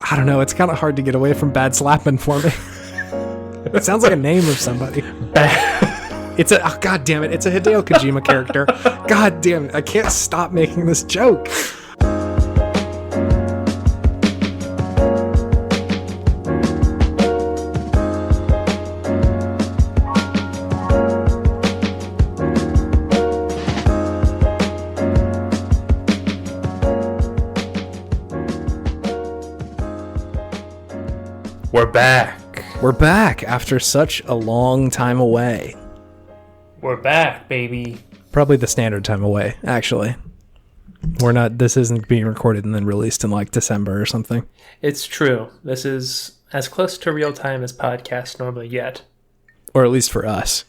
I don't know. It's kind of hard to get away from bad slapping for me. It sounds like a name of somebody. It's a, oh, God damn it. It's a Hideo Kojima character. God damn it. I can't stop making this joke. We're back. We're back after such a long time away. We're back, baby. Probably the standard time away, actually. We're not, this isn't being recorded and then released in like December or something. It's true. This is as close to real time as podcasts normally get. Or at least for us.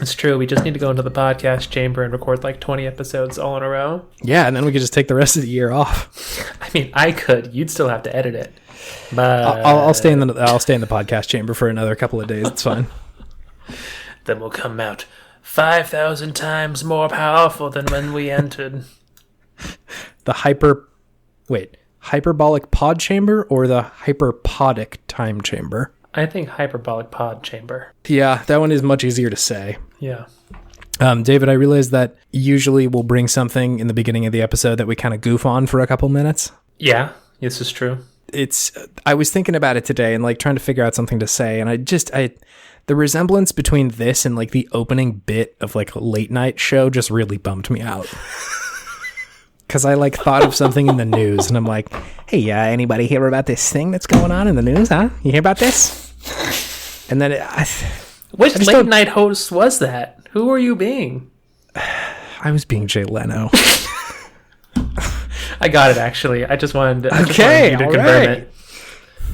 It's true. We just need to go into the podcast chamber and record like 20 episodes all in a row. Yeah, and then we could just take the rest of the year off. I mean, I could. You'd still have to edit it. But I'll stay in the podcast chamber for another couple of days. It's fine. Then we'll come out 5,000 times more powerful than when we entered. The hyperbolic pod chamber or the hyperpodic time chamber? I think hyperbolic pod chamber. Yeah, that one is much easier to say. Yeah. David, I realize that usually we'll bring something in the beginning of the episode that we kind of goof on for a couple minutes. Yeah, this is true. I was thinking about it today and like trying to figure out something to say, and the resemblance between this and like the opening bit of like a late night show just really bummed me out. Because I like thought of something in the news and I'm like, hey, anybody hear about this thing that's going on in the news, huh? You hear about this? And then which late night host was that? Who were you being? I was being Jay Leno. I got it, actually. I just wanted you to confirm it.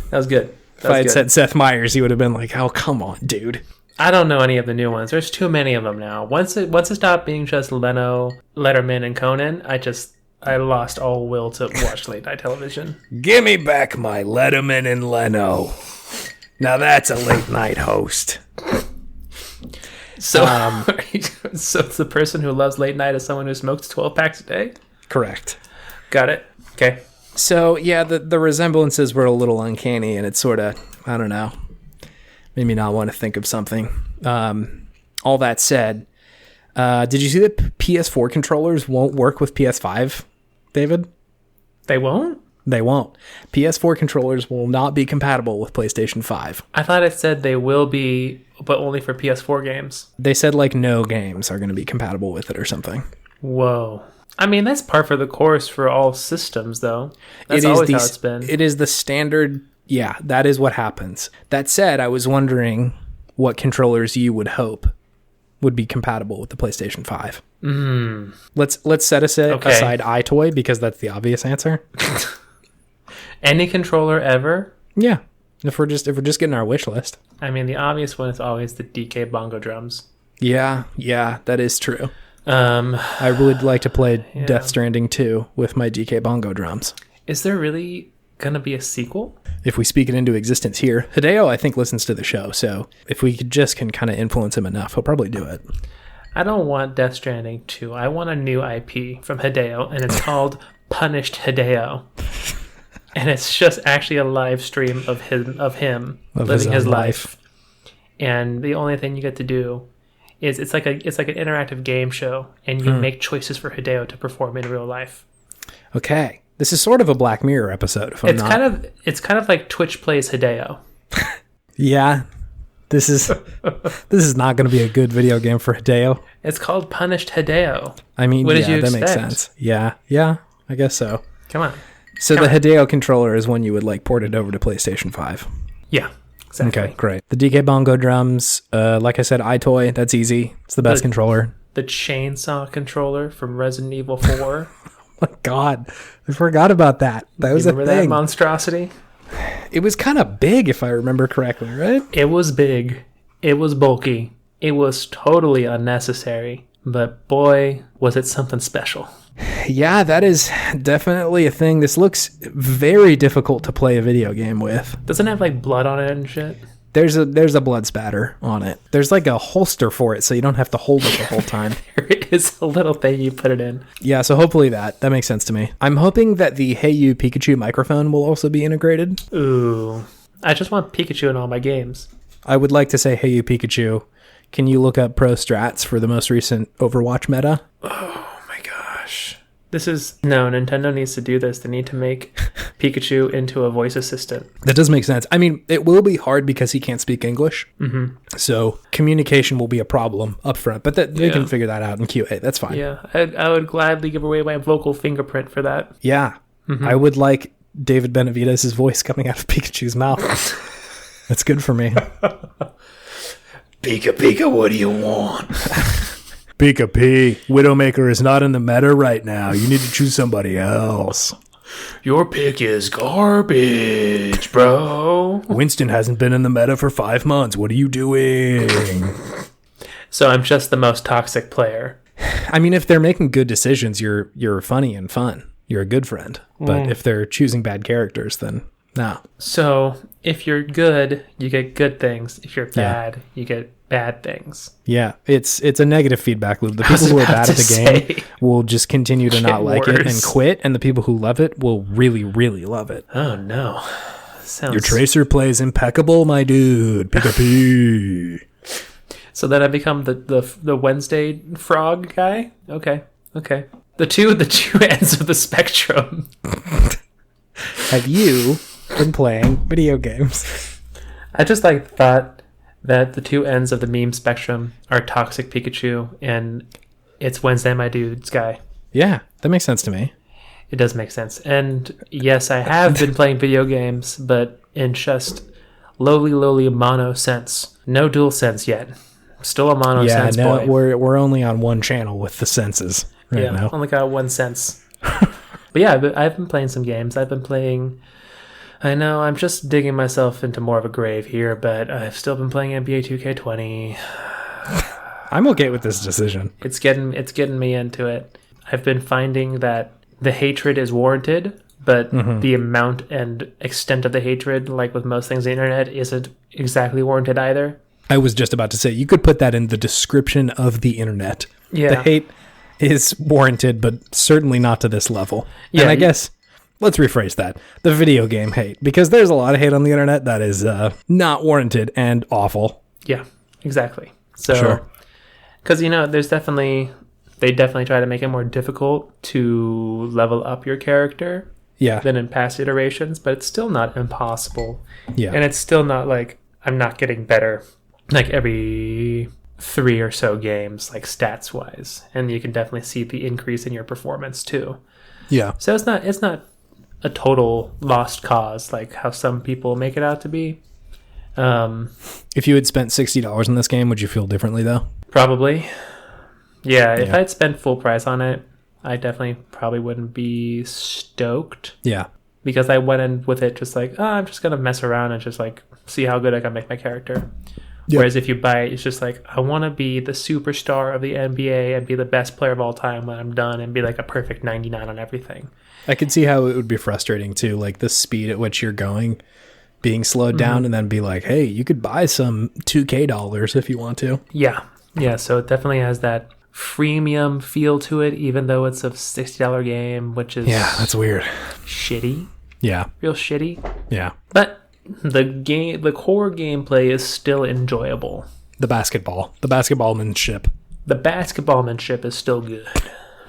That was good. If I had said Seth Meyers, he would have been like, oh, come on, dude. I don't know any of the new ones. There's too many of them now. Once it stopped being just Leno, Letterman, and Conan, I lost all will to watch late night television. Give me back my Letterman and Leno. Now that's a late night host. So, so it's the person who loves late night is someone who smokes 12 packs a day? Correct. Got it. Okay. So, yeah, the resemblances were a little uncanny, and it sort of, I don't know, made me not want to think of something. All that said, did you see that PS4 controllers won't work with PS5, David? They won't? They won't. PS4 controllers will not be compatible with PlayStation 5. I thought it said they will be, but only for PS4 games. They said, like, no games are going to be compatible with it or something. Whoa. I mean, that's par for the course for all systems, though. That's always how it's been. It is the standard. Yeah, that is what happens. That said, I was wondering what controllers you would hope would be compatible with the PlayStation 5. Let's set aside iToy because that's the obvious answer. Any controller ever? Yeah. If we're just getting our wish list. I mean, the obvious one is always the DK bongo drums. Yeah, that is true. I would like to play Death Stranding 2 with my DK bongo drums. Is there really gonna be a sequel? If we speak it into existence here. Hideo, I think, listens to the show, so if we can kind of influence him enough, he'll probably do it. I don't want Death Stranding 2. I want a new IP from Hideo, and it's called Punished Hideo. And it's just actually a live stream of him living his life. And the only thing you get to do is it's like an interactive game show, and you make choices for Hideo to perform in real life. Okay, this is sort of a Black Mirror episode. It's kind of like Twitch plays Hideo. Yeah, this is not going to be a good video game for Hideo. It's called Punished Hideo. I mean, that makes sense. Yeah, I guess so. Come on. So the Hideo controller is one you would like ported over to PlayStation 5. Yeah. Exactly. Okay, great. The DK bongo drums, like I said, iToy, that's easy. It's the best controller. The chainsaw controller from Resident Evil 4. Oh my God, I forgot about that. That was a thing. Remember that monstrosity? It was kind of big, if I remember correctly, right? It was big. It was bulky. It was totally unnecessary. But boy, was it something special. Yeah, that is definitely a thing. This looks very difficult to play a video game with. Doesn't it have like blood on it and shit? There's a blood spatter on it. There's like a holster for it, so you don't have to hold it the whole time. There is a little thing you put it in. Yeah, so hopefully that makes sense to me. I'm hoping that the Hey You Pikachu microphone will also be integrated. Ooh. I just want Pikachu in all my games. I would like to say, Hey You Pikachu, can you look up pro strats for the most recent Overwatch meta? Oh my gosh. Nintendo needs to do this. They need to make Pikachu into a voice assistant. That does make sense. I mean, it will be hard because he can't speak English. Mm-hmm. So communication will be a problem up front, but they can figure that out in QA. That's fine. Yeah, I would gladly give away my vocal fingerprint for that. Yeah. Mm-hmm. I would like David Benavidez' voice coming out of Pikachu's mouth. That's good for me. Pika Pika, what do you want? Pika P, Widowmaker is not in the meta right now. You need to choose somebody else. Your pick is garbage, bro. Winston hasn't been in the meta for 5 months. What are you doing? So I'm just the most toxic player. I mean, if they're making good decisions, you're funny and fun. You're a good friend. But if they're choosing bad characters, then no. So if you're good, you get good things. If you're bad, you get bad things. Yeah, it's a negative feedback loop. The people who are bad at the game will just continue to not like it and quit, and the people who love it will really, really love it. Oh no. Your Tracer plays impeccable, my dude. Pika P. So then I become the Wednesday frog guy? Okay. The two ends of the spectrum. Have you been playing video games? I just thought that the two ends of the meme spectrum are Toxic Pikachu and it's Wednesday my dude's guy. Yeah, that makes sense to me. It does make sense. And yes, I have been playing video games, but in just lowly mono sense. No dual sense yet. Still a mono sense boy. We're only on one channel with the senses right now. Only got one sense. But yeah, I've been playing some games. I know I'm just digging myself into more of a grave here, but I've still been playing NBA 2K20. I'm okay with this decision. It's getting me into it. I've been finding that the hatred is warranted, but the amount and extent of the hatred, like with most things on the internet, isn't exactly warranted either. I was just about to say, you could put that in the description of the internet. Yeah. The hate is warranted, but certainly not to this level. Yeah, and I guess, let's rephrase that. The video game hate. Because there's a lot of hate on the internet that is not warranted and awful. Yeah, exactly. So, because, they definitely try to make it more difficult to level up your character than in past iterations, but it's still not impossible. Yeah. And it's still not like I'm not getting better like every 3 or so games, like stats wise. And you can definitely see the increase in your performance too. Yeah. So it's not a total lost cause like how some people make it out to be. If you had spent $60 on this game, would you feel differently though? Probably. Yeah, if I'd spent full price on it, I definitely probably wouldn't be stoked. Yeah. Because I went in with it just like, I'm just going to mess around and just like see how good I can make my character. Yep. Whereas if you buy it, it's just like, I want to be the superstar of the NBA and be the best player of all time when I'm done and be like a perfect 99 on everything. I could see how it would be frustrating too, like the speed at which you're going being slowed down and then be like, hey, you could buy some $2K dollars if you want to. Yeah. Yeah, so it definitely has that freemium feel to it, even though it's a $60 game, which is... Yeah, that's weird. Shitty. Yeah. Real shitty. Yeah. But the core gameplay is still enjoyable. The basketballmanship. The basketballmanship is still good.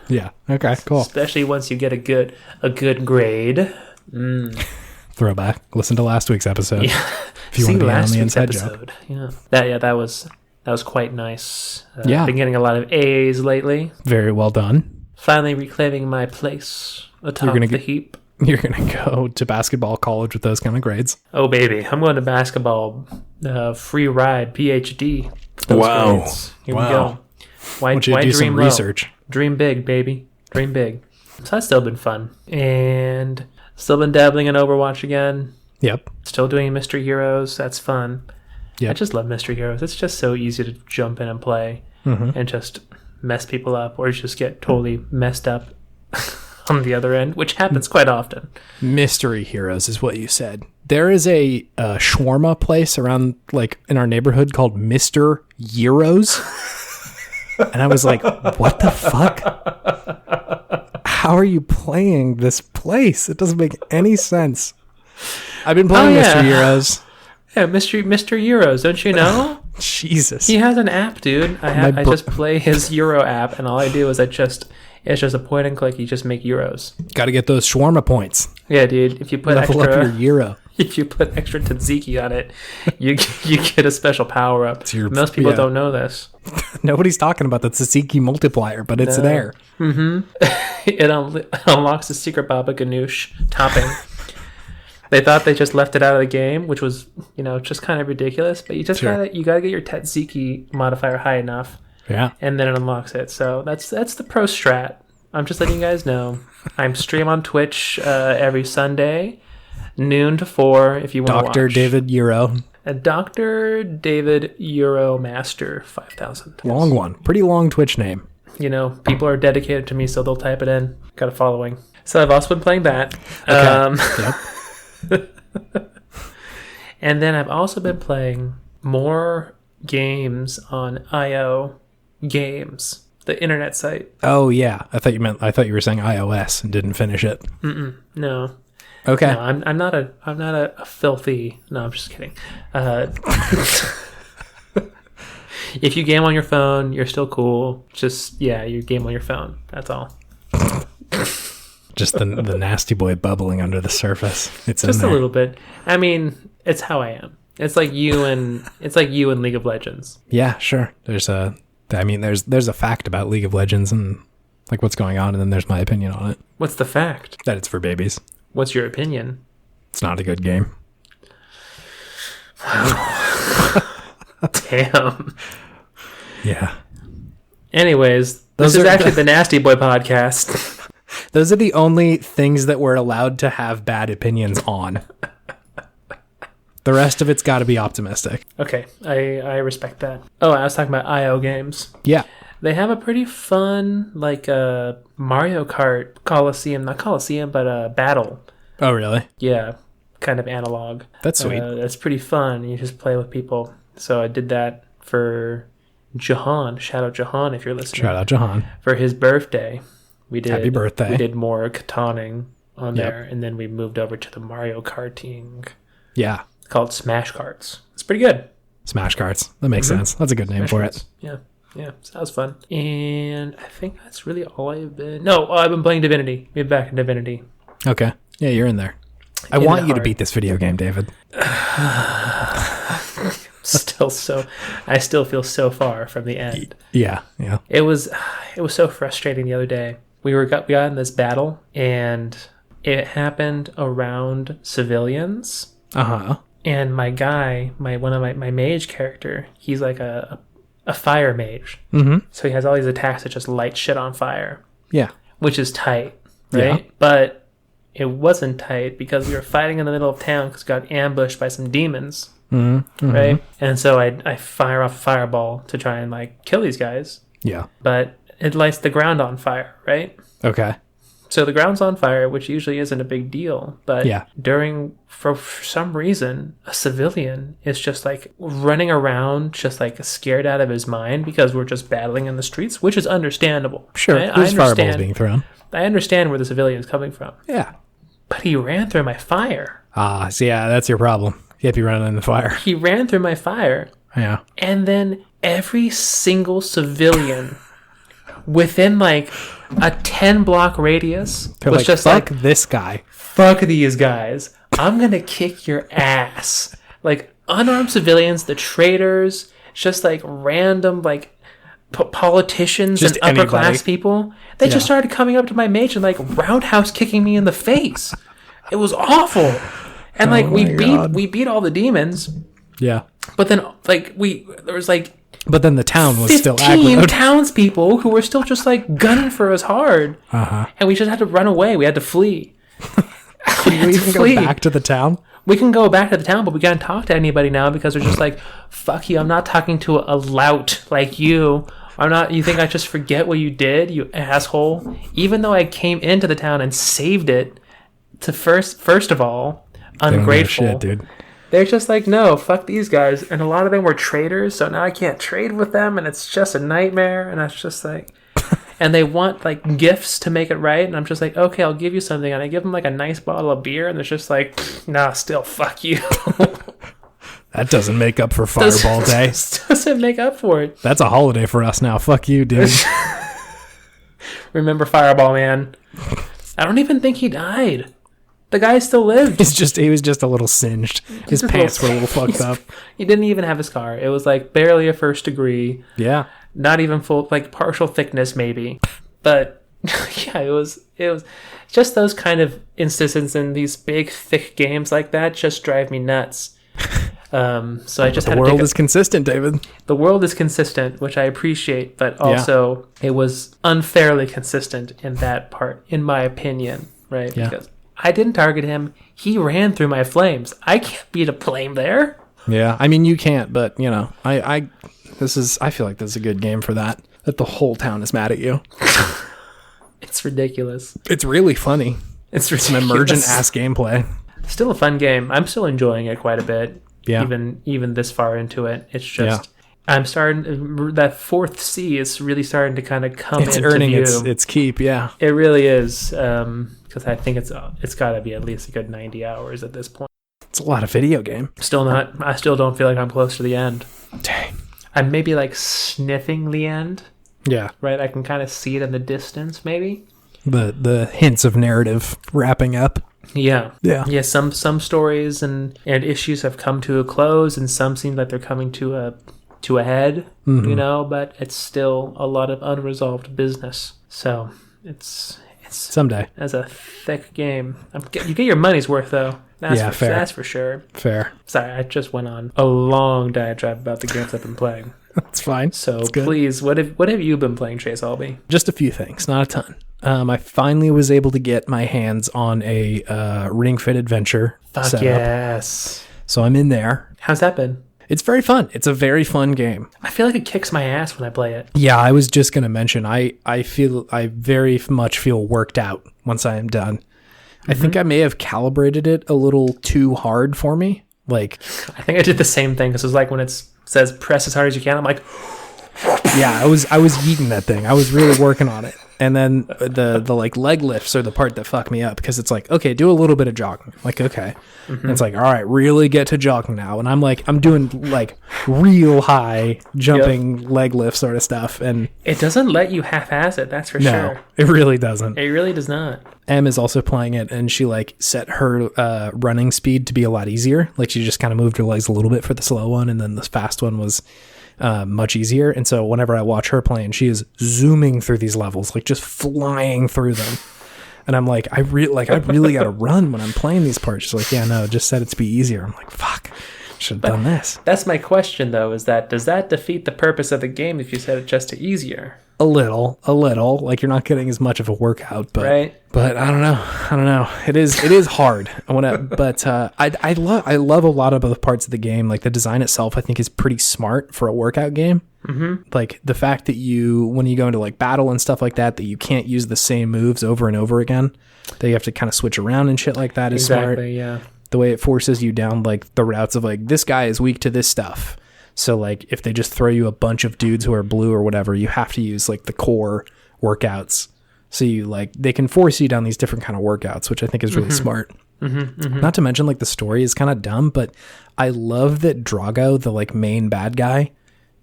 Yeah. Okay, cool. Especially once you get a good grade. Throwback. Listen to last week's episode. Yeah. If you want to be on the inside joke. Yeah. That was quite nice. I've been getting a lot of A's lately. Very well done. Finally reclaiming my place atop the heap. You're going to go to basketball college with those kind of grades. Oh, baby. I'm going to basketball free ride PhD. Wow. Grades. Here we go. Why do dream some low? Research. Dream big, baby. Dream big. So that's still been fun. And still been dabbling in Overwatch again. Yep. Still doing Mystery Heroes. That's fun. Yep. I just love Mystery Heroes. It's just so easy to jump in and play and just mess people up or just get totally messed up on the other end, which happens quite often. Mystery Heroes is what you said. There is a shawarma place around, like, in our neighborhood called Mr. Gyros. And I was like, what the fuck? How are you playing this place? It doesn't make any sense. I've been playing Mr. Gyros. Yeah, Mr. Euros, don't you know? Jesus. He has an app, dude. I just play his Euro app, and all I do is it's just a point and click. You just make euros. Got to get those shawarma points. Yeah, dude. If you put Level up your euro. If you put extra tzatziki on it, you get a special power up. Most people don't know this. Nobody's talking about the tzatziki multiplier, but it's there. Mm-hmm. It unlocks the secret baba ganoush topping. They thought they just left it out of the game, which was, just kind of ridiculous. But you just gotta get your tzatziki modifier high enough, and then it unlocks it. So that's the pro strat. I'm just letting you guys know. I'm stream on Twitch every Sunday, noon to 4. If you want to watch. Dr. David Euro. Dr. David Euro Master 5000. Long one, pretty long Twitch name. People are dedicated to me, so they'll type it in. Got a following. So I've also been playing that. Okay. Yep. And then I've also been playing more games on IO Games, the internet site. Oh yeah, I thought you were saying iOS and didn't finish it. No. Okay. No, I'm not a filthy. No, I'm just kidding. If you game on your phone, you're still cool. Just you game on your phone. That's all. Just the nasty boy bubbling under the surface. It's just in there. A little bit. I mean, it's how I am. It's like you and League of Legends. Yeah, sure. There's a fact about League of Legends and like what's going on, and then there's my opinion on it. What's the fact? That it's for babies. What's your opinion? It's not a good game. Damn. Yeah. Anyways, this is actually the Nasty Boy podcast. Those are the only things that we're allowed to have bad opinions on. The rest of it's got to be optimistic. Okay, I respect that. Oh, I was talking about IO Games. Yeah. They have a pretty fun, Mario Kart Coliseum. Not Coliseum, but battle. Oh, really? Yeah, kind of analog. That's sweet. It's pretty fun. You just play with people. So I did that for Jahan. Shout out Jahan if you're listening. Shout out Jahan. For his birthday. Happy birthday. We did more kataning on there, and then we moved over to the Mario Karting. Yeah. It's called Smash Karts. It's pretty good. Smash Karts. That makes sense. That's a good name for it. Yeah. Yeah. So that was fun. And I think that's really all I've been... No, I've been playing Divinity. We're back in Divinity. Okay. Yeah, you're in there. I want you to beat this video game, David. I still feel so far from the end. Yeah. It was so frustrating the other day. We got in this battle, and it happened around civilians. Uh-huh. And my guy, my mage character, he's like a fire mage. Mm-hmm. So he has all these attacks that just light shit on fire. Yeah. Which is tight, right? Yeah. But it wasn't tight because we were fighting in the middle of town because we got ambushed by some demons. Mm-hmm. Right? And so I fire off a fireball to try and kill these guys. Yeah. But it lights the ground on fire, right? Okay. So the ground's on fire, which usually isn't a big deal. But for some reason, a civilian is just running around, just scared out of his mind because we're just battling in the streets, which is understandable. Sure. Right? There's fireballs being thrown. I understand where the civilian's coming from. Yeah. But he ran through my fire. So yeah, that's your problem. You have to be running in the fire. He ran through my fire. Yeah. And then every single civilian within a 10-block radius was just fuck this guy. Fuck these guys. I'm going to kick your ass. Unarmed civilians, the traitors, just random politicians just and upper class people. They just started coming up to my mage and roundhouse kicking me in the face. It was awful. And we beat all the demons. Yeah. But then but then the town was still 15 townspeople who were still just gunning for us hard. Uh-huh. And we just had to run away. We had to flee. Can you even go back to the town? We can go back to the town, but we can't talk to anybody now because they're just fuck you, I'm not talking to a lout like you. You think I just forget what you did, you asshole? Even though I came into the town and saved it to first of all, ungrateful. They don't give a shit, dude. They're just like, no, fuck these guys. And a lot of them were traders, so now I can't trade with them, and it's just a nightmare. And I was just like, and they want like gifts to make it right. And I'm just like, okay, I'll give you something. And I give them like a nice bottle of beer, and it's just like, nah, still fuck you. That doesn't make up for Fireball Day. Doesn't make up for it. That's a holiday for us now. Fuck you, dude. Remember Fireball, man. I don't even think he died. The guy still lived. He was just a little singed. His pants were a little fucked up. He didn't even have a scar. It was like barely a first degree. Yeah. Not even full, like partial thickness maybe. But yeah, it was just those kind of instances in these big thick games like that just drive me nuts. So I just had the world is consistent, David. The world is consistent, which I appreciate, but also it was unfairly consistent in that part, in my opinion, right? Yeah. Because I didn't target him. He ran through my flames. I can't beat a flame there. Yeah, I mean you can't, but you know, I feel like this is a good game for that. That the whole town is mad at you. It's ridiculous. It's really funny. It's an emergent ass gameplay. Still a fun game. I'm still enjoying it quite a bit. Yeah. Even this far into it, it's just I'm starting. That fourth C is really starting to kind of come into earning view. its keep. Yeah, it really is. Because I think it's got to be at least a good 90 hours at this point. It's a lot of video game. Still not. I still don't feel like I'm close to the end. Dang. I'm maybe like sniffing the end. Yeah. Right. I can kind of see it in the distance. Maybe. The hints of narrative wrapping up. Yeah. Yeah. Yeah. Some stories and issues have come to a close, and some seem like they're coming to a head. Mm-hmm. You know, but it's still a lot of unresolved business. So it's someday. As a thick game. You get your money's worth though. Fair. That's for sure. Fair. Sorry, I just went on a long diatribe about the games I've been playing. That's fine. So please, what have you been playing, Chase Albee? Just a few things, not a ton. I finally was able to get my hands on a Ring Fit Adventure setup. Yes. So I'm in there. How's that been? It's very fun. It's a very fun game. I feel like it kicks my ass when I play it. Yeah, I was just going to mention, I very much feel worked out once I am done. Mm-hmm. I think I may have calibrated it a little too hard for me. Like, I think I did the same thing, because it's like when it says press as hard as you can, I'm like, yeah, I was yeeting that thing. I was really working on it. And then the like leg lifts are the part that fuck me up, because it's like, okay, do a little bit of jogging. Like, okay. Mm-hmm. And it's like, all right, really get to jogging now. And I'm doing like real high jumping leg lift sort of stuff. And it doesn't let you half-ass it, that's for sure. No, it really doesn't. It really does not. Em is also playing it, and she like set her running speed to be a lot easier. Like, she just kind of moved her legs a little bit for the slow one, and then the fast one was much easier. And so whenever I watch her playing, she is zooming through these levels, like just flying through them. And I'm like, I really got to run when I'm playing these parts. She's like, yeah, no, just set it to be easier. I'm like, fuck, should have done this. That's my question though, does that defeat the purpose of the game if you set it just to easier? A little, like you're not getting as much of a workout, but right. But I don't know. It is hard. I love a lot of the parts of the game. Like, the design itself, I think, is pretty smart for a workout game. Mm-hmm. Like, the fact that when you go into like battle and stuff like that you can't use the same moves over and over again, that you have to kind of switch around and shit like that is smart. Yeah. The way it forces you down like the routes of like, this guy is weak to this stuff. So like, if they just throw you a bunch of dudes who are blue or whatever, you have to use like the core workouts. So you like, they can force you down these different kind of workouts, which I think is really smart. Mm-hmm, mm-hmm. Not to mention like the story is kind of dumb, but I love that Drago, the like main bad guy,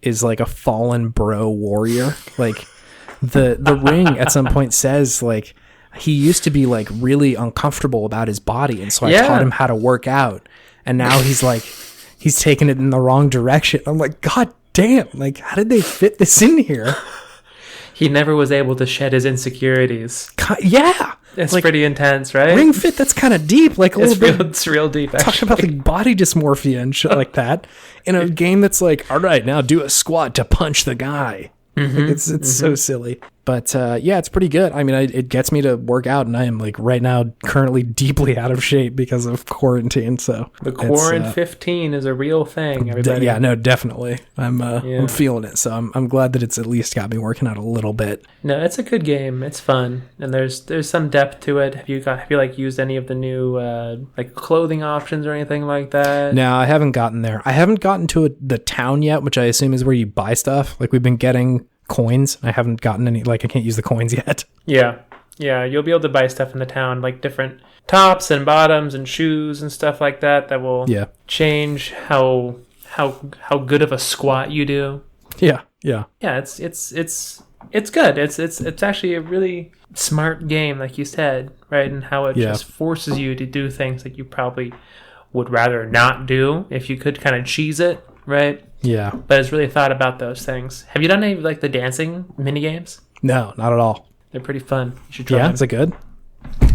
is like a fallen bro warrior. Like the ring at some point says like, he used to be like really uncomfortable about his body. And so I taught him how to work out. And now he's like, he's taking it in the wrong direction. I'm like, God damn, like, how did they fit this in here? He never was able to shed his insecurities. Yeah. It's like, pretty intense, right? Ring fit, that's kind of deep. Like, it's real deep, actually. Talk about like body dysmorphia and shit like that. In a game that's like, all right, now do a squat to punch the guy. Mm-hmm, like, it's so silly. But yeah, it's pretty good. I mean, it gets me to work out, and I am like right now currently deeply out of shape because of quarantine. So the Quarant 15 is a real thing, everybody. Yeah, no, definitely. I'm feeling it. So I'm glad that it's at least got me working out a little bit. No, it's a good game. It's fun, and there's some depth to it. Have you like used any of the new like clothing options or anything like that? No, I haven't gotten there. I haven't gotten to the town yet, which I assume is where you buy stuff. Like we've been getting coins. I haven't gotten any, like I can't use the coins yet. Yeah, you'll be able to buy stuff in the town, like different tops and bottoms and shoes and stuff like that will change how good of a squat you do. Yeah, it's good. It's actually a really smart game, like you said, right? And how it just forces you to do things that you probably would rather not do if you could kind of cheese it, right? Yeah. But it's really thought about those things. Have you done any like the dancing mini games? No, not at all. They're pretty fun. You should try them. Yeah, is it good?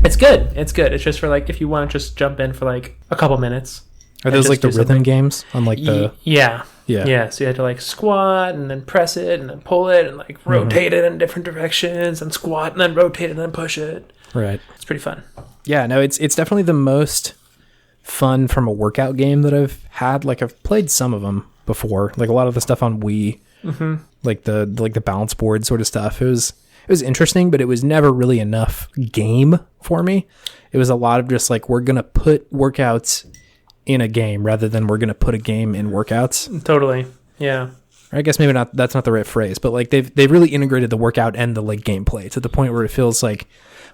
It's good. It's just for like if you want to just jump in for like a couple minutes. Are those like the rhythm games on like the Yeah. So you have to like squat and then press it and then pull it and like rotate it in different directions and squat and then rotate it and then push it. Right. It's pretty fun. Yeah, no, it's definitely the most fun from a workout game that I've had. Like I've played some of them before, like a lot of the stuff on Wii, like the balance board sort of stuff. It was interesting, but it was never really enough game for me. It was a lot of just like, we're gonna put workouts in a game rather than we're gonna put a game in workouts. Totally. Yeah. I guess maybe not. That's not the right phrase, but like they've really integrated the workout and the like gameplay to the point where it feels like,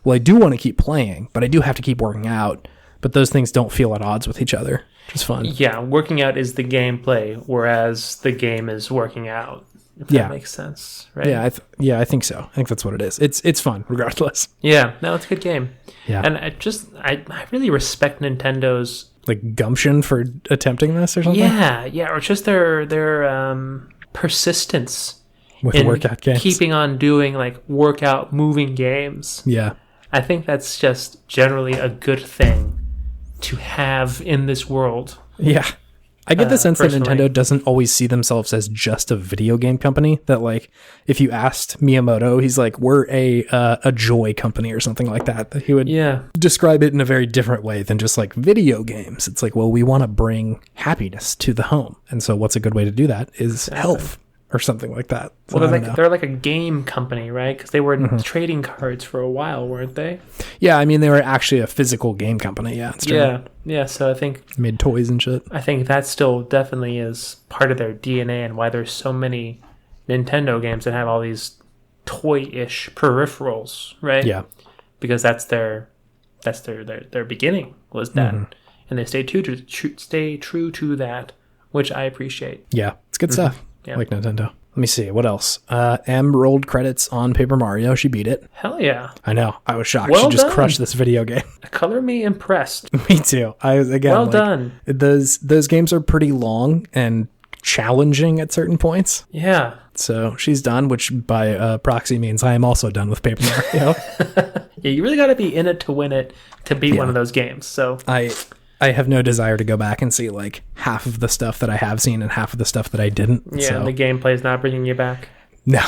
well, I do want to keep playing, but I do have to keep working out. But those things don't feel at odds with each other, which is fun. Yeah, working out is the gameplay, whereas the game is working out. If that makes sense, right? Yeah, I think so. I think that's what it is. It's fun, regardless. Yeah, no, it's a good game. Yeah, and I really respect Nintendo's like gumption for attempting this or something. Yeah, or just their persistence with workout games, keeping on doing like workout moving games. Yeah, I think that's just generally a good thing to have in this world. Yeah. I get the sense that Nintendo doesn't always see themselves as just a video game company. That like, if you asked Miyamoto, he's like, we're a joy company or something like that. That he would describe it in a very different way than just like video games. It's like, well, we want to bring happiness to the home. And so what's a good way to do that is health or something like that. So well, they're like a game company, right? Because they were trading cards for a while, weren't they? Yeah, I mean, they were actually a physical game company. Yeah, it's true. Yeah. So I think they made toys and shit. I think that still definitely is part of their DNA and why there's so many Nintendo games that have all these toy-ish peripherals, right? Yeah, because that's their beginning was that, and they stay true to that, which I appreciate. Yeah, it's good stuff. Yeah. Like Nintendo. Let me see. What else? M rolled credits on Paper Mario. She beat it. Hell yeah. I know. I was shocked. Well she just crushed this video game. Color me impressed. Me too. Well done. Those games are pretty long and challenging at certain points. Yeah. So she's done, which by proxy means I am also done with Paper Mario. Yeah, you really got to be in it to win it to beat one of those games. So I have no desire to go back and see like half of the stuff that I have seen and half of the stuff that I didn't. Yeah, so. The gameplay is not bringing you back. No,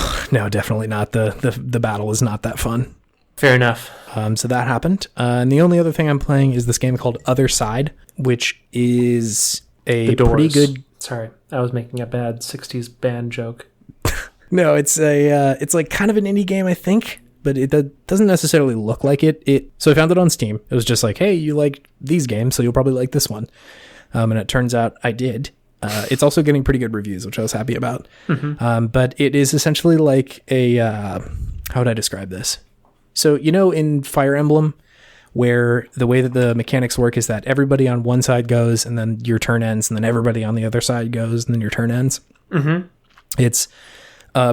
definitely not. The battle is not that fun. Fair enough. So that happened. And the only other thing I'm playing is this game called Othercide, which is a pretty good. Sorry, I was making a bad 60s band joke. No, it's like kind of an indie game, I think. But it doesn't necessarily look like it. So I found it on Steam. It was just like, hey, you like these games, so you'll probably like this one. And it turns out I did. It's also getting pretty good reviews, which I was happy about. But it is essentially like a... how would I describe this? So, in Fire Emblem, where the way that the mechanics work is that everybody on one side goes, and then your turn ends, and then everybody on the other side goes, and then your turn ends. It's...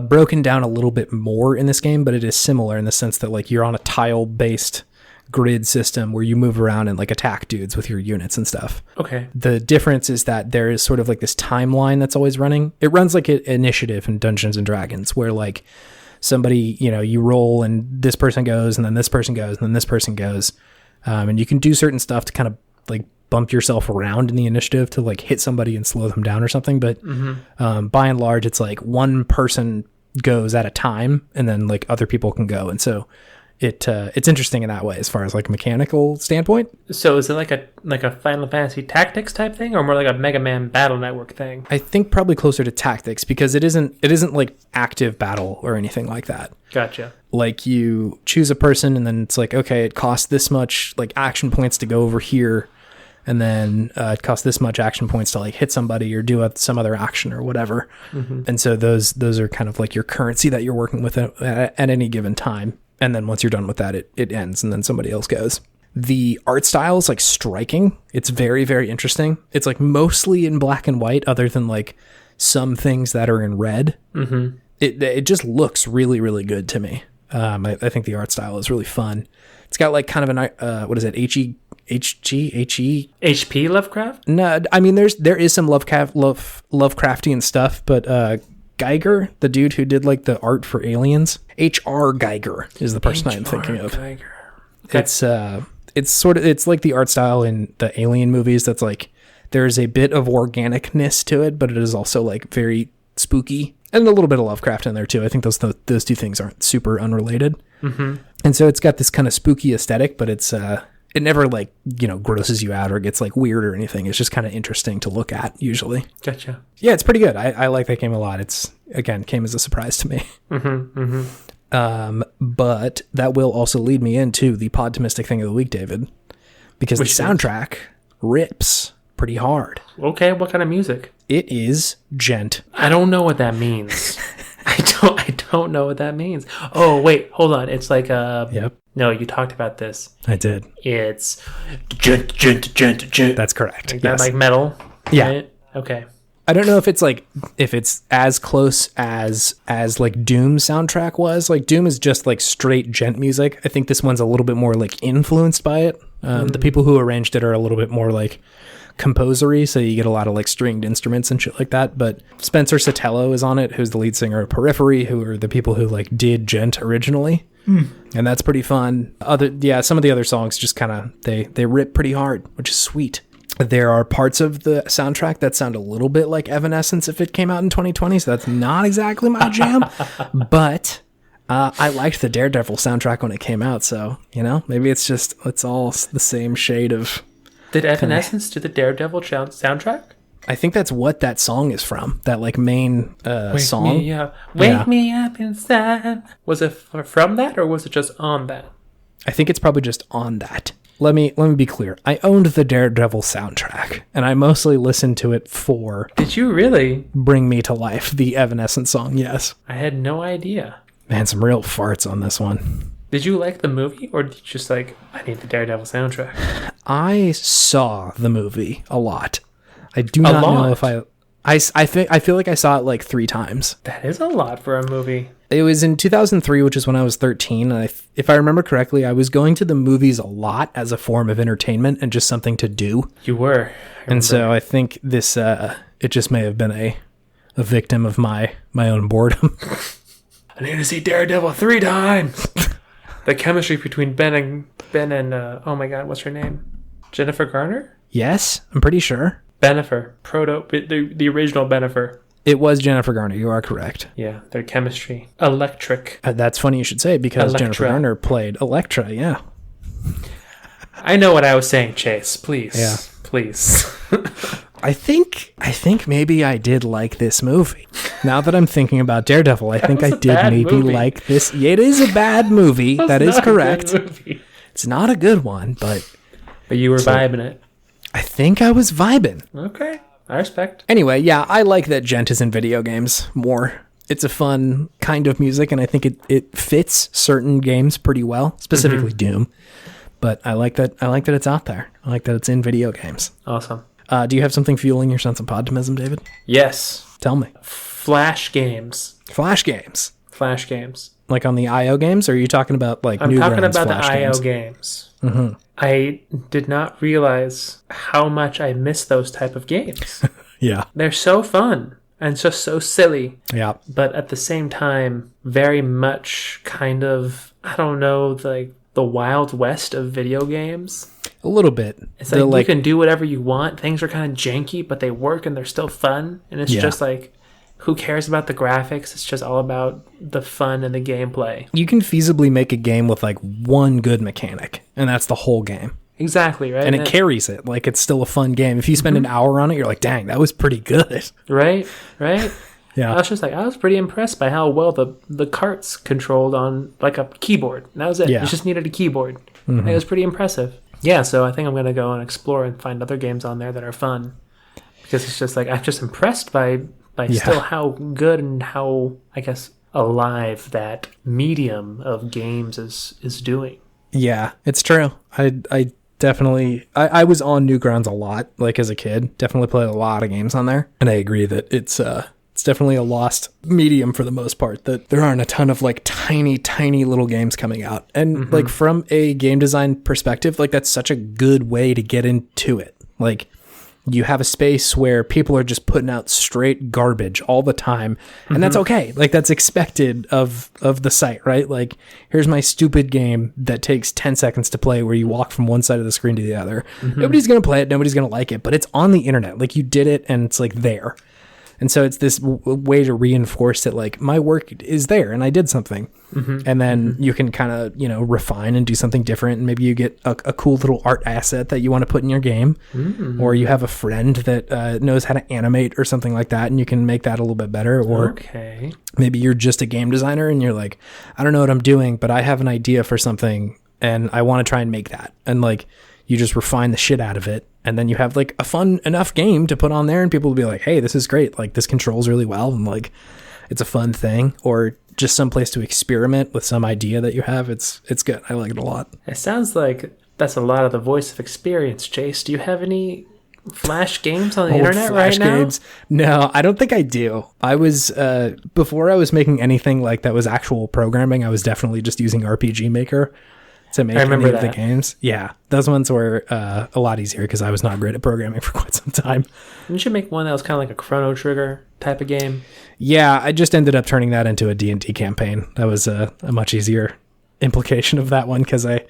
broken down a little bit more in this game, but it is similar in the sense that like you're on a tile-based grid system where you move around and like attack dudes with your units and stuff. Okay. The difference is that there is sort of like this timeline that's always running. It runs like an initiative in Dungeons and Dragons where like somebody, you roll and this person goes and then this person goes and then this person goes. And you can do certain stuff to kind of like bump yourself around in the initiative to like hit somebody and slow them down or something. But by and large, it's like one person goes at a time, and then like other people can go, and so it's interesting in that way as far as like mechanical standpoint. So is it like a Final Fantasy Tactics type thing, or more like a Mega Man Battle Network thing? I think probably closer to Tactics, because it isn't like active battle or anything like that. Gotcha. Like you choose a person, and then it's like, okay, it costs this much like action points to go over here, and then it costs this much action points to like hit somebody or do some other action or whatever. Mm-hmm. And so those are kind of like your currency that you're working with at any given time. And then once you're done with that, it ends, and then somebody else goes. The art style is like striking. It's very, very interesting. It's like mostly in black and white, other than like some things that are in red. Mm-hmm. It just looks really, really good to me. I think the art style is really fun. It's got like kind of an what is it? HP Lovecraft? No, I mean there is some Lovecraftian stuff, but Geiger, the dude who did like the art for Aliens, H.R. Geiger is the person I'm thinking of. Geiger. Okay. It's like the art style in the Alien movies. That's like there's a bit of organicness to it, but it is also like very spooky, and a little bit of Lovecraft in there too. I think those two things aren't super unrelated. Mm-hmm. And so it's got this kind of spooky aesthetic, but it never like, grosses you out or gets like weird or anything. It's just kind of interesting to look at usually. Gotcha. Yeah, it's pretty good. I like that game a lot. It's, again, came as a surprise to me. Mm-hmm, mm-hmm. But that will also lead me into the Podtimistic thing of the week, David, because the soundtrack rips pretty hard. Okay, what kind of music? It is gent. I don't know what that means. I don't know what that means. Oh, wait, hold on. It's like Yep. No, you talked about this. I did. It's gent. That's correct. Like that, like metal. Yeah. Right? Okay. I don't know if it's as close as like Doom's soundtrack was. Like Doom is just like straight gent music. I think this one's a little bit more like influenced by it. The people who arranged it are a little bit more like composery, so you get a lot of like stringed instruments and shit like that. But Spencer Sotelo is on it, who's the lead singer of Periphery, who are the people who like did gent originally. And that's pretty fun. Some of the other songs just kind of they rip pretty hard, which is sweet. There are parts of the soundtrack that sound a little bit like Evanescence if it came out in 2020, so that's not exactly my jam. But I liked the Daredevil soundtrack when it came out, so maybe it's all the same shade of. Did Evanescence do the Daredevil soundtrack? I think that's what that song is from. That like main song. Wake me up inside. Was it from that, or was it just on that? I think it's probably just on that. Let me be clear. I owned the Daredevil soundtrack, and I mostly listened to it for. Did you really? Bring Me to Life, the Evanescence song. Yes. I had no idea. Man, some real farts on this one. Did you like the movie, or did you just like, I need the Daredevil soundtrack? I saw the movie a lot. I do not know if I feel like I saw it like 3 times. That is a lot for a movie. It was in 2003, which is when I was 13. And if I remember correctly, I was going to the movies a lot as a form of entertainment and just something to do. You were. And so I think this, it just may have been a victim of my own boredom. I need to see Daredevil 3 times. The chemistry between Ben and oh my God, what's her name? Jennifer Garner? Yes, I'm pretty sure. Benifer. The original Benifer. It was Jennifer Garner. You are correct. Yeah, their chemistry. Electric. That's funny you should say, because Jennifer Garner played Elektra, yeah. I know what I was saying, Chase. Please. Yeah. Please. I think maybe I did like this movie. Now that I'm thinking about Daredevil, I think I did maybe like this. Yeah, it is a bad movie. That is correct. It's not a good one, but you were vibing it. I think I was vibing. Okay, I respect. Anyway, yeah, I like that gent is in video games more. It's a fun kind of music, and I think it fits certain games pretty well, specifically Doom. But I like that it's out there. I like that it's in video games. Awesome. Do you have something fueling your sense of podtimism, David? Yes. Tell me. Flash games. Flash games. Flash games. Like on the IO games, or are you talking about like I'm talking about Flash the IO games. Mm-hmm. I did not realize how much I miss those type of games. Yeah. They're so fun and just so silly. Yeah. But at the same time, very much kind of, I don't know, like the Wild West of video games. A little bit. It's like you can do whatever you want. Things are kind of janky, but they work and they're still fun. And it's just like, who cares about the graphics? It's just all about the fun and the gameplay. You can feasibly make a game with like one good mechanic, and that's the whole game. Exactly, right? And it carries it. Like, it's still a fun game. If you spend an hour on it, you're like, dang, that was pretty good. Right? Yeah. I was pretty impressed by how well the carts controlled on like a keyboard. And that was it. Yeah. You just needed a keyboard. It was pretty impressive. Yeah, so I think I'm going to go and explore and find other games on there that are fun. Because it's just like, I'm just impressed by still how good and how, I guess, alive that medium of games is doing. Yeah, it's true. I definitely, I was on Newgrounds a lot, like as a kid. Definitely played a lot of games on there. And I agree that it's definitely a lost medium for the most part, that there aren't a ton of like tiny little games coming out. And like from a game design perspective, like that's such a good way to get into it. Like, you have a space where people are just putting out straight garbage all the time, and that's okay. Like, that's expected of the site, right? Like, here's my stupid game that takes 10 seconds to play where you walk from one side of the screen to the other. Nobody's going to play it. Nobody's going to like it, but it's on the internet. Like, you did it, and it's like there. And so it's this way to reinforce that, like, my work is there and I did something. And then you can kind of, refine and do something different. And maybe you get a cool little art asset that you want to put in your game. Or you have a friend that knows how to animate or something like that, and you can make that a little bit better. Or maybe you're just a game designer and you're like, I don't know what I'm doing, but I have an idea for something and I want to try and make that. And like, you just refine the shit out of it. And then you have like a fun enough game to put on there, and people will be like, hey, this is great. Like, this controls really well, and like, it's a fun thing. Or just some place to experiment with some idea that you have. It's good. I like it a lot. It sounds like that's a lot of the voice of experience, Chase. Do you have any Flash games on the internet right now? Games? No, I don't think I do. I was, before I was making anything like that was actual programming, I was definitely just using RPG Maker to make any of the games. Yeah, those ones were a lot easier because I was not great at programming for quite some time. Didn't you make one that was kind of like a Chrono Trigger type of game? Yeah, I just ended up turning that into a D&D campaign. That was a much easier implication of that one because I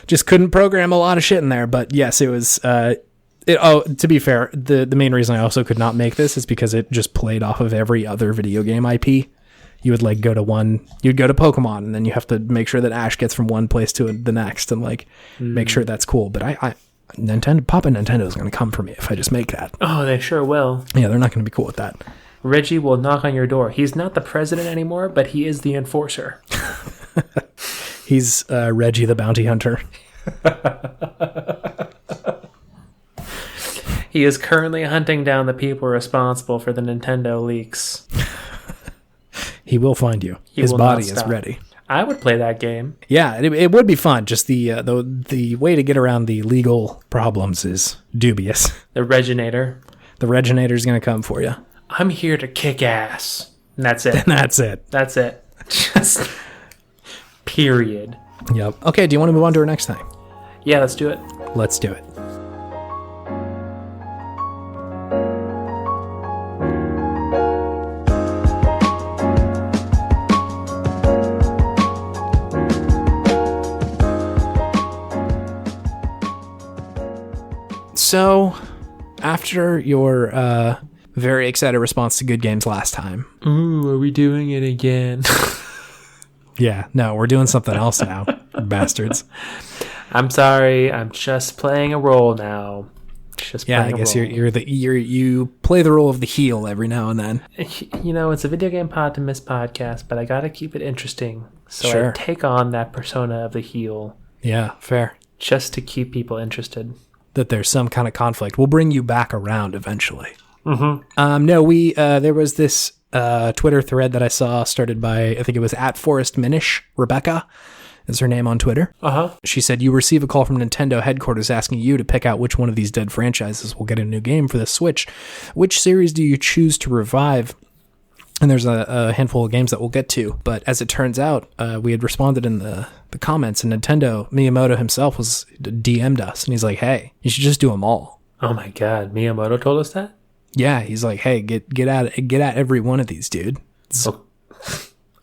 just couldn't program a lot of shit in there. But yes, it was... to be fair, the main reason I also could not make this is because it just played off of every other video game IP. You would like you'd go to Pokemon, and then you have to make sure that Ash gets from one place to the next, and like make sure that's cool. But Papa Nintendo is going to come for me if I just make that. Oh, they sure will. Yeah, they're not going to be cool with that. Reggie will knock on your door. He's not the president anymore, but he is the enforcer. He's Reggie the bounty hunter. He is currently hunting down the people responsible for the Nintendo leaks. He will find you. His body is ready. I would play that game. Yeah, it would be fun. Just the way to get around the legal problems is dubious. The Reginator. The Reginator is going to come for you. I'm here to kick ass. And that's it. And that's it. That's it. Just period. Yep. Okay, do you want to move on to our next thing? Yeah, let's do it. Let's do it. So, after your very excited response to good games last time. Ooh, are we doing it again? Yeah, no, we're doing something else now, bastards. I'm sorry, I'm just playing a role now. I guess you play the role of the heel every now and then. It's a video game Podtimist podcast, but I gotta keep it interesting. So sure. I take on that persona of the heel. Yeah, fair. Just to keep people interested. That there's some kind of conflict. We'll bring you back around eventually. There was this Twitter thread that I saw started by, I think it was @ForestMinish. Rebecca is her name on Twitter. She said, you receive a call from Nintendo headquarters asking you to pick out which one of these dead franchises will get a new game for the Switch. Which series do you choose to revive? And there's a handful of games that we'll get to. But as it turns out, we had responded in the comments, and Miyamoto himself DM'd us, and he's like, hey, you should just do them all. Oh my God, Miyamoto told us that? Yeah, he's like, hey, get at every one of these, dude.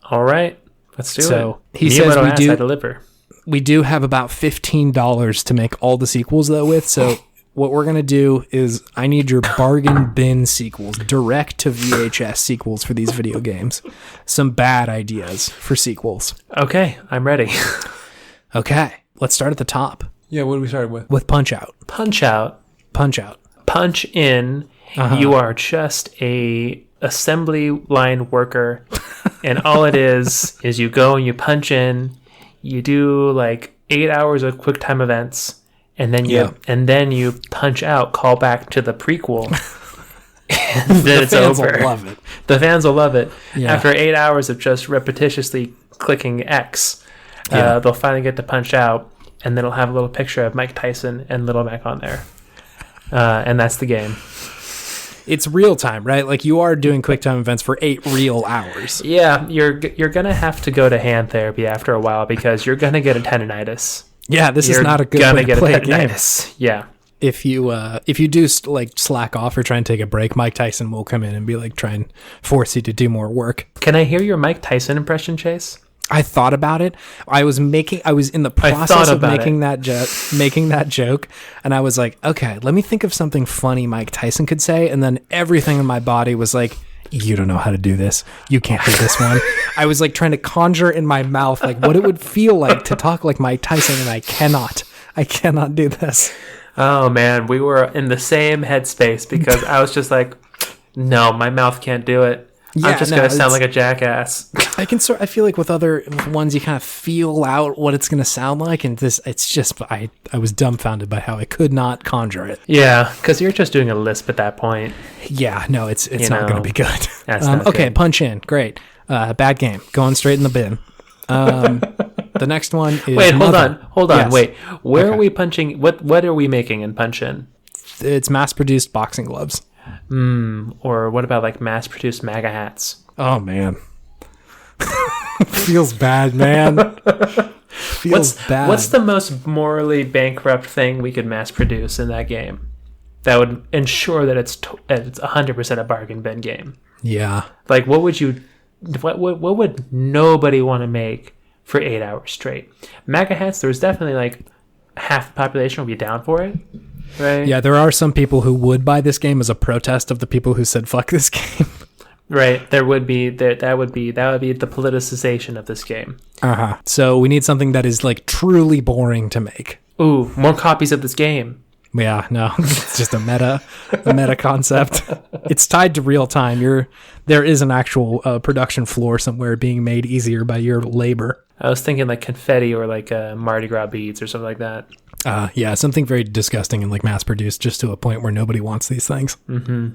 All right, let's do it. So he says I deliver. We do have about $15 to make all the sequels though with, so what we're going to do is I need your bargain bin sequels, direct to VHS sequels for these video games. Some bad ideas for sequels. Okay, I'm ready. Okay, let's start at the top. Yeah, what did we start with? With Punch-Out. Punch-Out. Punch-Out. Punch in. You are just a assembly line worker, and all it is you go and you punch in. You do like 8 hours of QuickTime events, and then you punch out, call back to the prequel. And then it's over. The fans will love it. The fans will love it. Yeah. After 8 hours of just repetitiously clicking X, they'll finally get to Punch Out, and then it'll have a little picture of Mike Tyson and Little Mac on there. And that's the game. It's real time, right? Like you are doing QuickTime events for 8 real hours. Yeah, you're gonna have to go to hand therapy after a while because you're gonna get a tendonitis. Yeah, this is not a good way to play a game. Yeah. If you do like slack off or try and take a break, Mike Tyson will come in and be like, try and force you to do more work. Can I hear your Mike Tyson impression, Chase? I thought about it. I was in the process of making that joke, and I was like, okay, let me think of something funny Mike Tyson could say, and then everything in my body was like, you don't know how to do this. You can't do this one. I was like trying to conjure in my mouth like what it would feel like to talk like Mike Tyson, and I cannot do this. Oh man, we were in the same headspace because I was just like, no, my mouth can't do it. Yeah, I'm just going to sound like a jackass. I feel like with other ones, you kind of feel out what it's going to sound like. And it's just, I was dumbfounded by how I could not conjure it. Yeah, because you're just doing a lisp at that point. Yeah, no, it's not going to be good. That's not okay, good. Punch in. Great. Bad game. Going straight in the bin. The next one is Wait, hold on. Yes. Wait. Where are we punching? What are we making in Punch In? It's mass-produced boxing gloves. Or what about like mass-produced MAGA hats? Oh, man. Feels bad, man. Feels bad. What's the most morally bankrupt thing we could mass-produce in that game that would ensure that it's 100% a bargain bin game? Yeah. Like, what would nobody want to make for 8 hours straight? MAGA hats, there's definitely like half the population would be down for it. Right. Yeah, there are some people who would buy this game as a protest of the people who said fuck this game. Right. There would be that would be the politicization of this game. So we need something that is like truly boring to make. Ooh, more copies of this game. Yeah, no. It's just a meta concept. It's tied to real time. There is an actual production floor somewhere being made easier by your labor. I was thinking like confetti or like Mardi Gras beads or something like that. Yeah, something very disgusting and like mass-produced just to a point where nobody wants these things. Mm-hmm.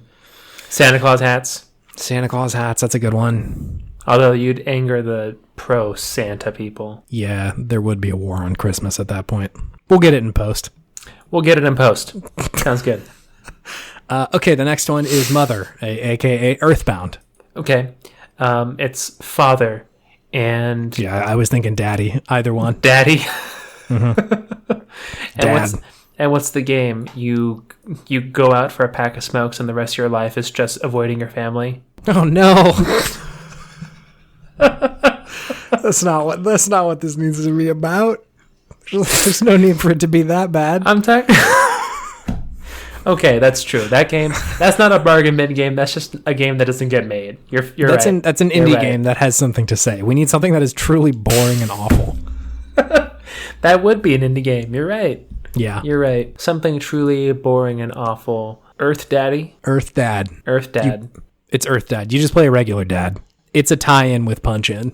Santa Claus hats. Santa Claus hats, that's a good one. Although you'd anger the pro-Santa people. Yeah, there would be a war on Christmas at that point. We'll get it in post. Sounds good. Okay, the next one is Mother, a.k.a. Earthbound. Okay. It's Father and... Yeah, I was thinking Daddy. Either one. Daddy. Mm-hmm. And what's the game? You go out for a pack of smokes and the rest of your life is just avoiding your family? Oh no. That's not what this needs to be about. There's no need for it to be that bad. I'm talking. Okay, that's true. That game, that's not a bargain bin game. That's just a game that doesn't get made. You're right. That's an indie game that has something to say. We need something that is truly boring and awful. That would be an indie game. You're right. Yeah. You're right. Something truly boring and awful. Earth Daddy? Earth Dad. It's Earth Dad. You just play a regular dad. It's a tie-in with Punch In.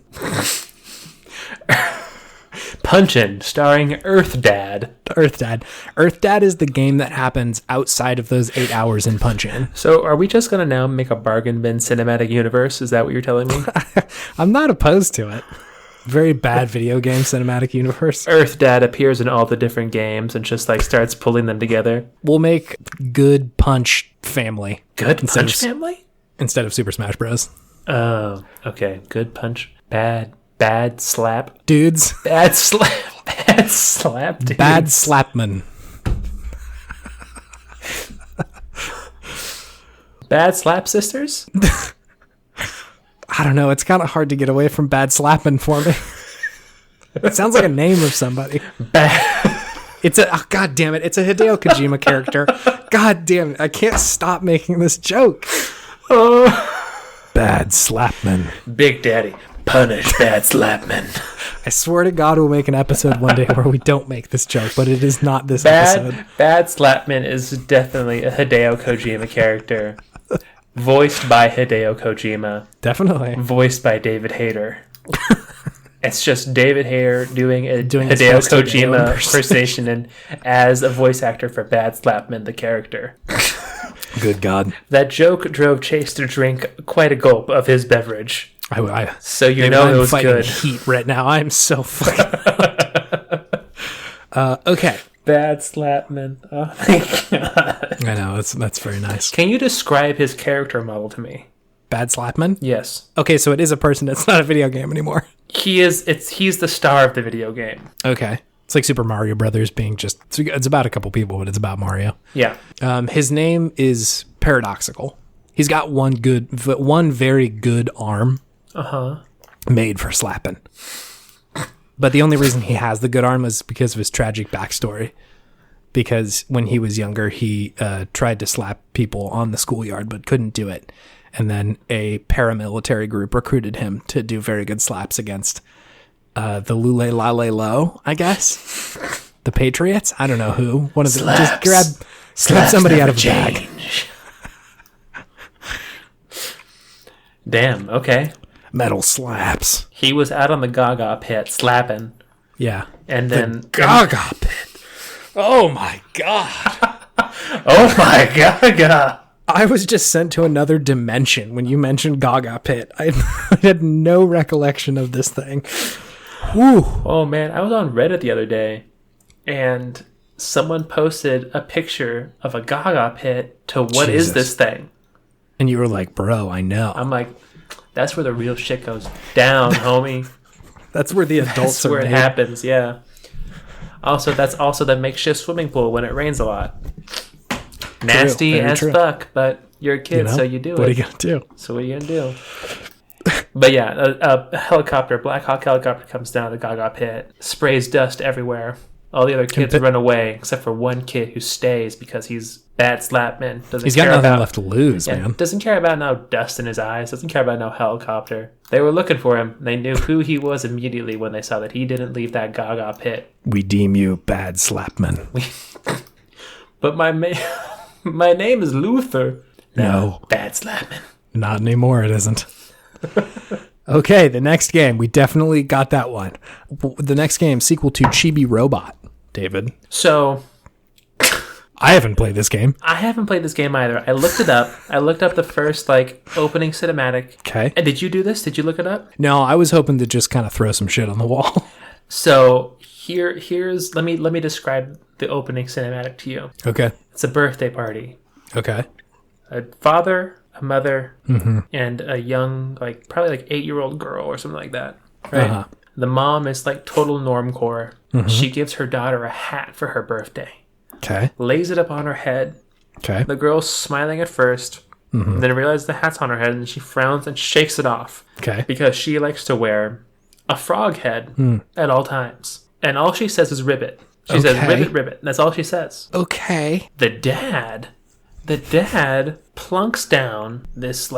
Punch In, starring Earth Dad. Earth Dad is the game that happens outside of those 8 hours in Punch In. So are we just going to now make a bargain bin cinematic universe? Is that what you're telling me? I'm not opposed to it. Very bad video game cinematic universe. Earth Dad appears in all the different games and just like starts pulling them together. We'll make Good Punch Family. Good Punch Family? Instead of Super Smash Bros. Oh, okay. Good Punch. Bad Slap. Dudes. Bad Slap dudes. Bad Slapman. Bad Slap Sisters? I don't know. It's kind of hard to get away from Bad Slappin' for me. It sounds like a name of somebody. God damn it. It's a Hideo Kojima character. God damn it. I can't stop making this joke. Bad Slapman. Big Daddy. Punish Bad Slapman. I swear to God we'll make an episode one day where we don't make this joke, but it is not this episode. Bad Slapman is definitely a Hideo Kojima character. Voiced by Hideo Kojima. Definitely. Voiced by David Hayter. It's just David Hayter doing Hideo Kojima impersonation and as a voice actor for Bad Slapman, the character. Good God. That joke drove Chase to drink quite a gulp of his beverage. So you know it was good. Heat right now. I'm so fucking. Okay. Bad Slapman. Oh my God. I know that's very nice. Can you describe his character model to me? Bad Slapman? Yes. Okay, so it is a person. It's not a video game anymore. He's the star of the video game. Okay. It's like Super Mario Brothers being it's about a couple people, but it's about Mario. Yeah. His name is Paradoxical. He's got one very good arm. Made for slapping. But the only reason he has the good arm is because of his tragic backstory. Because when he was younger, he tried to slap people on the schoolyard, but couldn't do it. And then a paramilitary group recruited him to do very good slaps against the Lule Lale Lo, I guess. The Patriots? I don't know who. One of them. Just slap somebody out of a bag. Damn, okay. Metal slaps. He was out on the Gaga pit slapping. Yeah. And then... Gaga pit. Oh my God. Oh my Gaga. I was just sent to another dimension when you mentioned Gaga Pit. I had no recollection of this thing. Whew. Oh man, I was on Reddit the other day, and someone posted a picture of a Gaga Pit to what Jesus. is this thing? And you were like, bro, I know. I'm like, that's where the real shit goes down, homie. That's where the adults That's where it happens, yeah. Also, that's also the makeshift swimming pool when it rains a lot. Nasty as fuck, but you're a kid, so you do it. What are you going to do? So what are you going to do? But yeah, a helicopter, Black Hawk helicopter comes down to the Gaga Pit, sprays dust everywhere. All the other kids run away, except for one kid who stays because he's Bad Slapman. He's got nothing left to lose, man. Doesn't care about no dust in his eyes. Doesn't care about no helicopter. They were looking for him. They knew who he was immediately when they saw that he didn't leave that Gaga Pit. We deem you Bad Slapman. But my name is Luther. No. Bad Slapman. Not anymore, it isn't. Okay, the next game. We definitely got that one. The next game, sequel to Chibi Robot, David. So... I haven't played this game. I haven't played this game either. I looked it up. I looked up the first, opening cinematic. Okay. And did you do this? Did you look it up? No, I was hoping to just kind of throw some shit on the wall. So, here's... Let me describe the opening cinematic to you. Okay. It's a birthday party. Okay. A father, a mother, and a young, probably 8-year-old girl or something like that. Right? Uh-huh. The mom is total normcore. She gives her daughter a hat for her birthday. Okay. Lays it up on her head. Okay. The girl's smiling at first, then realizes the hat's on her head, and she frowns and shakes it off. Okay. Because she likes to wear a frog head at all times. And all she says is ribbit. She says ribbit, ribbit. That's all she says. Okay. The dad plunks down this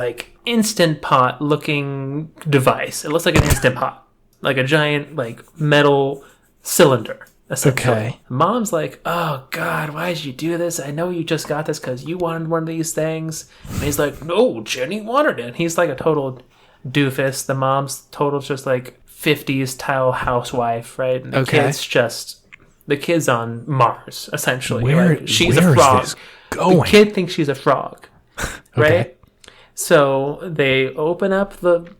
Instant Pot looking device. It looks like an Instant Pot. Like a giant metal cylinder. Okay. Mom's like, oh God, why did you do this? I know you just got this because you wanted one of these things. And he's like, no, Jenny wanted it. And he's like a total doofus. The mom's total just 50s style housewife, right? And the kid's on Mars, essentially. She's a frog. The kid thinks she's a frog, right? Okay. So they open up the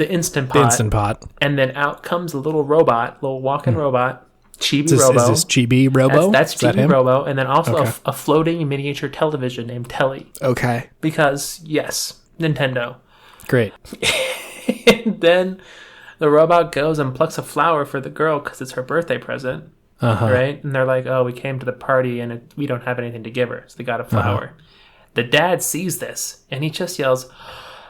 Instant Pot. The Instant Pot. And then out comes a little robot, little walking robot, Chibi Robo. Is this Chibi Robo? That's Chibi Robo. And then also a floating miniature television named Telly. Okay. Because, yes, Nintendo. Great. And then the robot goes and plucks a flower for the girl because it's her birthday present. Right? And they're like, oh, we came to the party and we don't have anything to give her. So they got a flower. The dad sees this, and he just yells,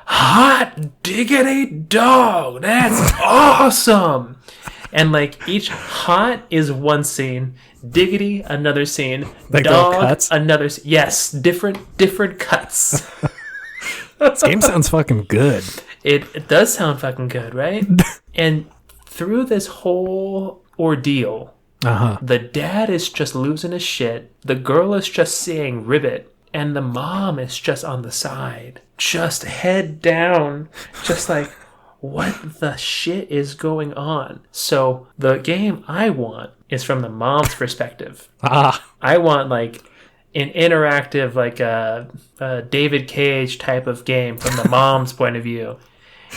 hot diggity dog, that's awesome! And like each hot is one scene, diggity another scene, like dog cuts? another. Yes, different cuts. This game sounds fucking good. It does sound fucking good, right? And through this whole ordeal, the dad is just losing his shit. The girl is just saying ribbit. And the mom is just on the side. Just head down. Just like, what the shit is going on? So the game I want is from the mom's perspective. I want like an interactive, like a David Cage type of game from the mom's point of view.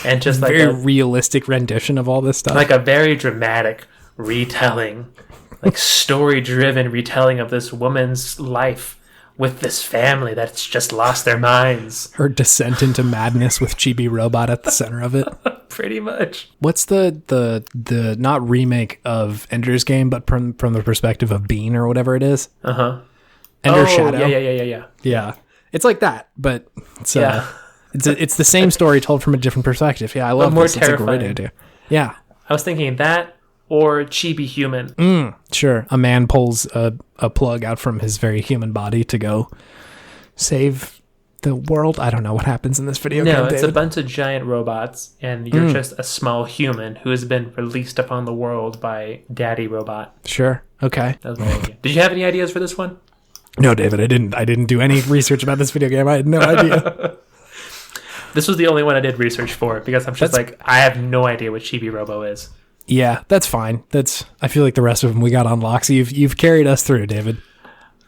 And just like very realistic rendition of all this stuff. Like a very dramatic retelling, like story-driven retelling of this woman's life with this family that's just lost their minds. Her descent into madness with Chibi Robot at the center of it. Pretty much. What's the not remake of Ender's Game, but from the perspective of Bean or whatever it is? Ender Shadow. Yeah. Yeah. It's like that, but it's the same story told from a different perspective. Yeah, I love more this. Terrifying. It's a great idea. Yeah. I was thinking that or Chibi Human. Sure. A man pulls a plug out from his very human body to go save the world. I don't know what happens in this video game, No, it's David. a bunch of giant robots, and you're just a small human who has been released upon the world by Daddy Robot. Sure. Okay. That was my idea. Did you have any ideas for this one? No, David, I didn't do any research about this video game. I had no idea. This was the only one I did research for because I'm just I have no idea what Chibi Robo is. Yeah, that's fine. I feel like the rest of them we got on lock. So you've carried us through, David.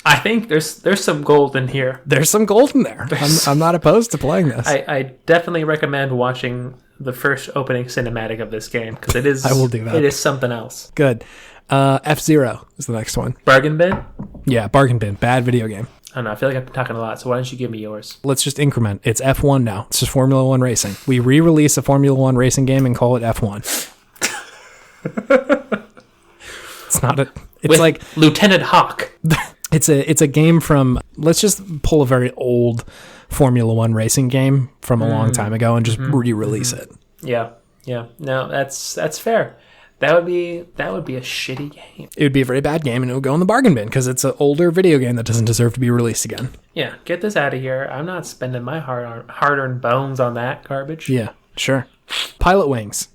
I think there's some gold in here. There's some gold in there. I'm not opposed to playing this. I definitely recommend watching the first opening cinematic of this game because it is. I will do that. It is something else. Good. F-Zero is the next one. Bargain bin? Yeah, Bargain Bin. Bad video game. I don't know. I feel like I've been talking a lot, so why don't you give me yours? Let's just increment. It's F1 now. It's just Formula One racing. We re-release a Formula One racing game and call it F1. It's not a... It's with like... Lieutenant Hawk. It's a game from... Let's just pull a very old Formula One racing game from a long time ago and just re-release it. Yeah. No, that's fair. That would be a shitty game. It would be a very bad game, and it would go in the bargain bin because it's an older video game that doesn't deserve to be released again. Yeah, get this out of here. I'm not spending my hard-earned bones on that garbage. Yeah, sure. Pilot Wings.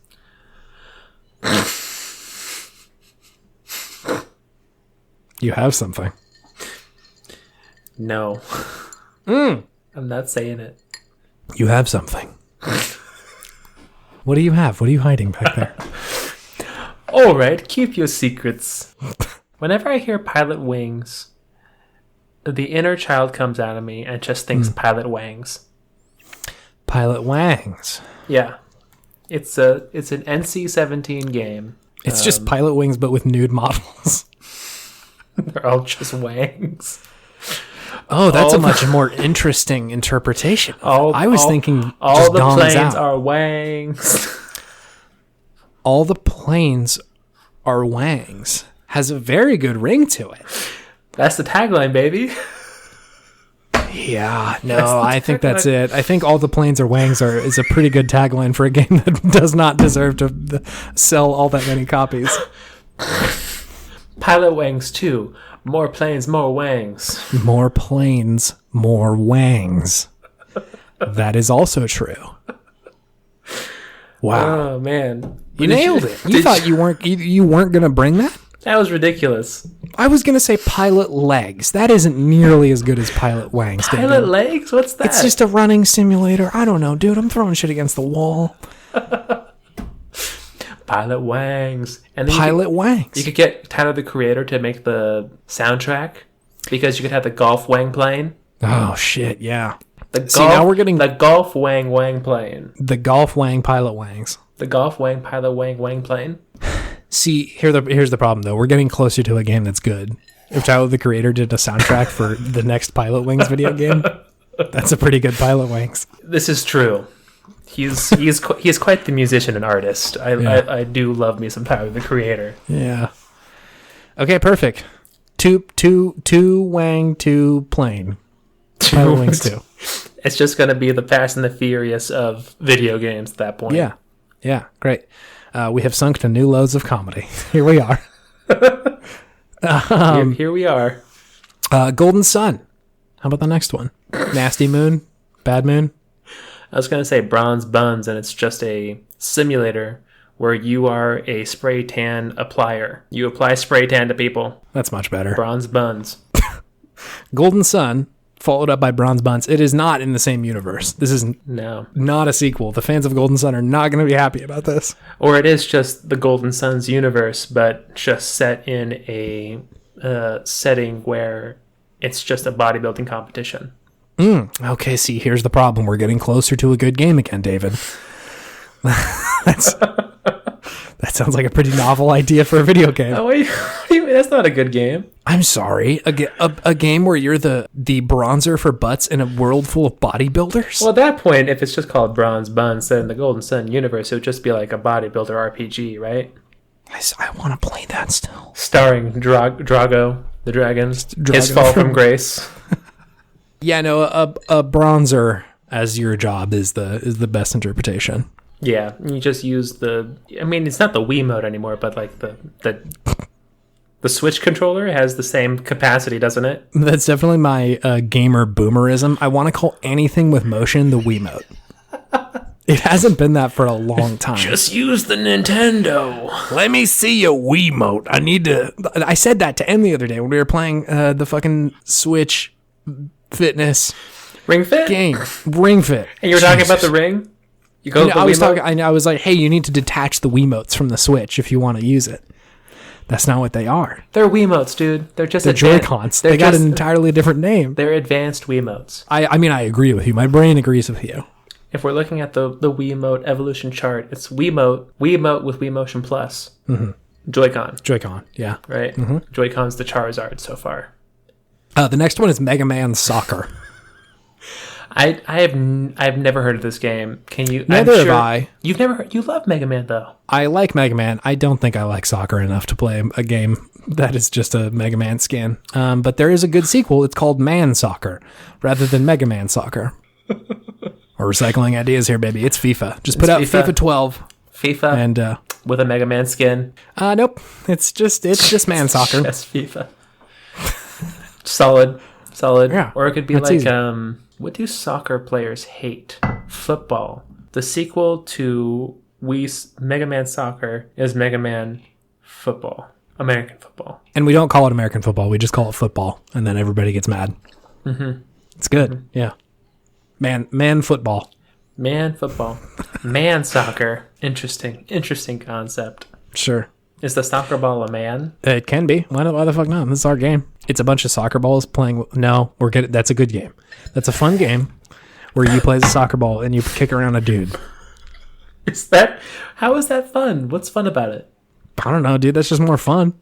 You have something. No. I'm not saying it. You have something. What do you have? What are you hiding back there? All right, keep your secrets. Whenever I hear Pilot Wings, the inner child comes out of me and just thinks Pilot Wangs. Pilot Wangs. Yeah. It's an NC-17 game. It's just Pilot Wings, but with nude models. They're all just wangs. Oh, that's a much more interesting interpretation. I was thinking all just the dongs planes out. are wangs. All the planes are wangs. Has a very good ring to it. That's the tagline, baby. Yeah, no, I think that's it. I think all the planes are wangs is a pretty good tagline for a game that does not deserve to sell all that many copies. Pilot Wangs 2. More planes, more wangs. More planes, more wangs. That is also true. Wow. Oh, man. You nailed it. You thought you weren't going to bring that? That was ridiculous. I was going to say Pilot Legs. That isn't nearly as good as Pilot Wangs. Pilot David. Legs? What's that? It's just a running simulator. I don't know, dude. I'm throwing shit against the wall. Pilot Wangs. And then Pilot Wangs. You could get Tyler, the creator, to make the soundtrack because you could have the Golf Wang plane. Oh, shit, yeah. Now we're getting the Golf Wang plane. The Golf Wang Pilot Wangs. The Golf Wang Pilot Wang plane. See, here's the problem, though. We're getting closer to a game that's good. If Tyler, the creator, did a soundtrack for the next Pilot Wings video game, that's a pretty good Pilot Wings. This is true. He's quite the musician and artist. I do love me some Tyler, the creator. Yeah. Okay, perfect. Two Wang, two plane. Pilot Wings 2. It's just going to be the Fast and the Furious of video games at that point. Yeah, great. we have sunk to new lows of comedy. Here we are. Here we are. Golden Sun. How about the next one? Nasty Moon? Bad Moon? I was going to say Bronze Buns, and it's just a simulator where you are a spray tan applier. You apply spray tan to people. That's much better. Bronze Buns. Golden Sun, followed up by Bronze Buns. It is not in the same universe. This is not a sequel. The fans of Golden Sun are not going to be happy about this. Or it is just the Golden Sun's universe, but just set in a setting where it's just a bodybuilding competition. Okay, see, here's the problem. We're getting closer to a good game again, David. That sounds like a pretty novel idea for a video game. Oh, wait, that's not a good game. I'm sorry. A game where you're the bronzer for butts in a world full of bodybuilders? Well, at that point, if it's just called Bronze Buns, then in the Golden Sun universe, it would just be like a bodybuilder RPG, right? I want to play that still. Starring Drago, the dragon. His fall from grace. Yeah, no, a bronzer as your job is the best interpretation. Yeah, you just use it's not the Wiimote anymore, but like the Switch controller has the same capacity, doesn't it? That's definitely my gamer boomerism. I want to call anything with motion the Wiimote. It hasn't been that for a long time. Just use the Nintendo. Let me see your Wiimote. I said that to Em the other day when we were playing the fucking Switch fitness Ring Fit game. Ring Fit. And you were talking about the Ring? I was like, hey, you need to detach the Wiimotes from the Switch if you want to use it. That's not what they are. They're Wiimotes, dude. They're just Joy-Cons. They got an entirely different name. They're advanced Wiimotes. I mean, I agree with you. My brain agrees with you. If we're looking at the Wiimote evolution chart, it's Wiimote with Wiimotion Plus. Mm-hmm. Joy-Con, yeah. Right? Mm-hmm. Joy-Con's the Charizard so far. The next one is Mega Man Soccer. I've never heard of this game. Can you? Neither have I. You've never heard? You love Mega Man though. I like Mega Man. I don't think I like soccer enough to play a game that is just a Mega Man skin. But there is a good sequel. It's called Man Soccer rather than Mega Man Soccer. We're recycling ideas here, baby. It's FIFA. Just put out FIFA 12. FIFA and with a Mega Man skin. Nope. It's just Man Soccer. Just FIFA. Solid. Yeah, or it could be like easy. What do soccer players hate? Football. The sequel to Mega Man Soccer is Mega Man Football. American football. And we don't call it American football. We just call it football. And then everybody gets mad. Mm-hmm. It's good. Mm-hmm. Yeah. Man football. Man football. Man soccer. Interesting concept. Sure. Is the soccer ball a man? It can be. Why the fuck not? This is our game. It's a bunch of soccer balls playing. No, we're good. That's a good game. That's a fun game where you play as a soccer ball and you kick around a dude. How is that fun? What's fun about it? I don't know, dude. That's just more fun.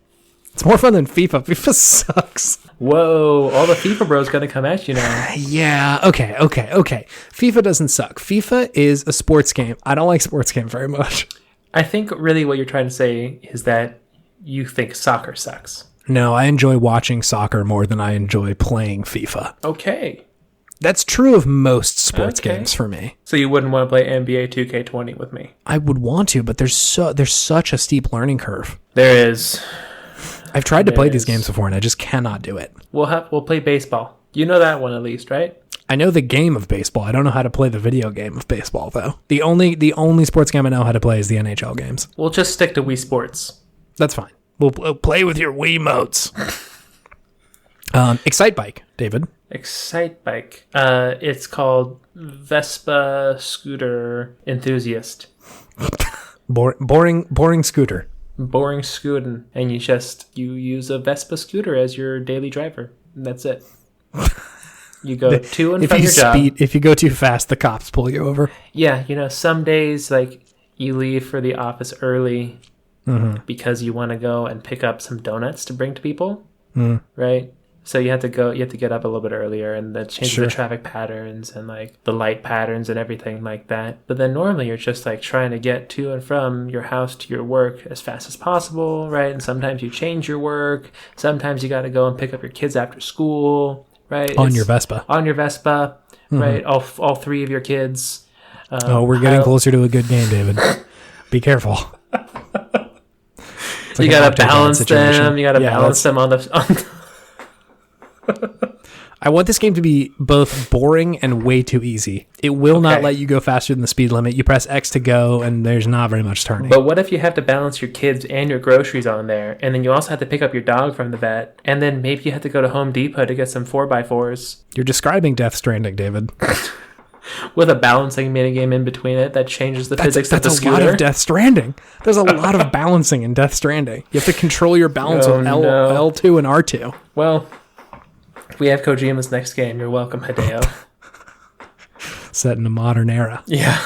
It's more fun than FIFA. FIFA sucks. Whoa, all the FIFA bros gonna come at you now. Yeah, okay. FIFA doesn't suck. FIFA is a sports game. I don't like sports games very much. I think really what you're trying to say is that you think soccer sucks. No, I enjoy watching soccer more than I enjoy playing FIFA. Okay. That's true of most sports games for me. So you wouldn't want to play NBA 2K20 with me? I would want to, but there's such a steep learning curve. There is. I've tried to play these games before, and I just cannot do it. We'll play baseball. You know that one at least, right? I know the game of baseball. I don't know how to play the video game of baseball, though. The only sports game I know how to play is the NHL games. We'll just stick to Wii Sports. That's fine. We'll play with your Wiimotes. Excite Bike, David. Excite Bike. It's called Vespa Scooter Enthusiast. Boring scooter. Boring scooting. And you use a Vespa scooter as your daily driver. And that's it. You go to and from your job. If you go too fast, the cops pull you over. Yeah, some days like you leave for the office early because you want to go and pick up some donuts to bring to people, right? So you have to get up a little bit earlier, and that changes the traffic patterns and like the light patterns and everything like that. But then normally you're just like trying to get to and from your house to your work as fast as possible, right? And sometimes you change your work. Sometimes you got to go and pick up your kids after school, right? On your Vespa, right? All three of your kids. We're getting closer to a good game, David. Be careful. It's like you an gotta Octodad balance situation. them. You gotta Yeah, balance them on the. I want this game to be both boring and way too easy. It will not let you go faster than the speed limit. You press X to go, and there's not very much turning. But what if you have to balance your kids and your groceries on there, and then you also have to pick up your dog from the vet, and then maybe you have to go to Home Depot to get some 4x4s? You're describing Death Stranding, David. With a balancing minigame in between it that changes the physics of the scooter. That's a lot of Death Stranding. There's a lot of balancing in Death Stranding. You have to control your balance with L2 and R2. Well, if we have Kojima's next game, you're welcome, Hideo. Set in a modern era. Yeah.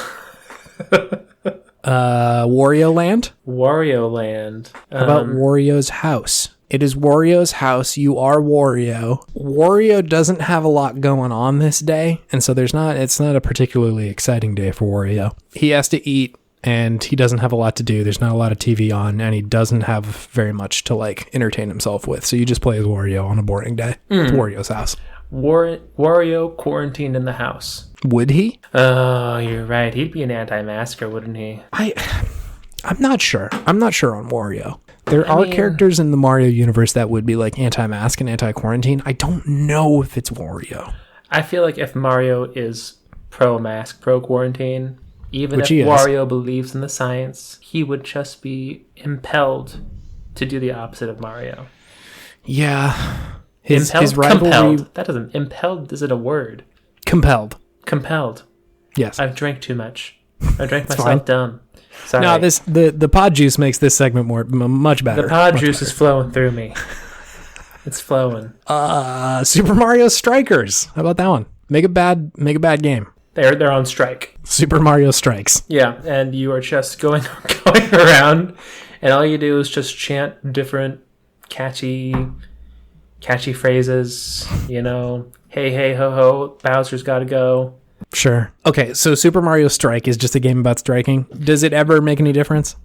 Wario Land? Wario Land. How about Wario's house? It is Wario's house. You are Wario. Wario doesn't have a lot going on this day, and so it's not a particularly exciting day for Wario. He has to eat, and he doesn't have a lot to do. There's not a lot of TV on, and he doesn't have very much to entertain himself with. So you just play as Wario on a boring day. It's Wario's house. Wario quarantined in the house. Would he? Oh, you're right. He'd be an anti-masker, wouldn't he? I'm not sure. I'm not sure on Wario. There are characters in the Mario universe that would be anti-mask and anti-quarantine. I don't know if it's Wario. I feel like if Mario is pro-mask, pro-quarantine, even if Wario believes in the science, he would just be impelled to do the opposite of Mario. Yeah. His rivalry... Compelled. That doesn't... Impelled, is it a word? Compelled. Yes. I've drank too much. I drank myself down. Sorry. No, the pod juice makes this segment much better. The pod juice is flowing through me. It's flowing. Super Mario Strikers. How about that one? Make a bad game. They're on strike. Super Mario Strikes. Yeah, and you are just going around, and all you do is just chant different catchy phrases. Hey, hey, ho, ho, Bowser's gotta go. Sure. Okay, so Super Mario Strike is just a game about striking. Does it ever make any difference?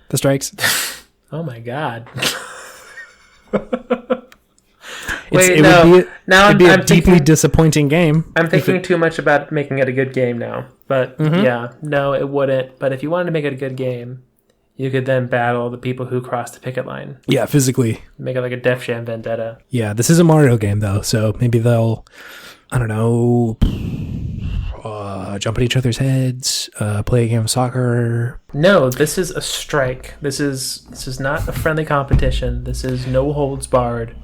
The strikes? Oh my god. It'd be a deeply disappointing game. I'm thinking too much about making it a good game now. But no, it wouldn't. But if you wanted to make it a good game, you could then battle the people who cross the picket line. Yeah, physically. Make it like a Def Jam Vendetta. Yeah, this is a Mario game, though, so maybe they'll, I don't know, jump at each other's heads, play a game of soccer. No, this is a strike. This is not a friendly competition. This is no holds barred.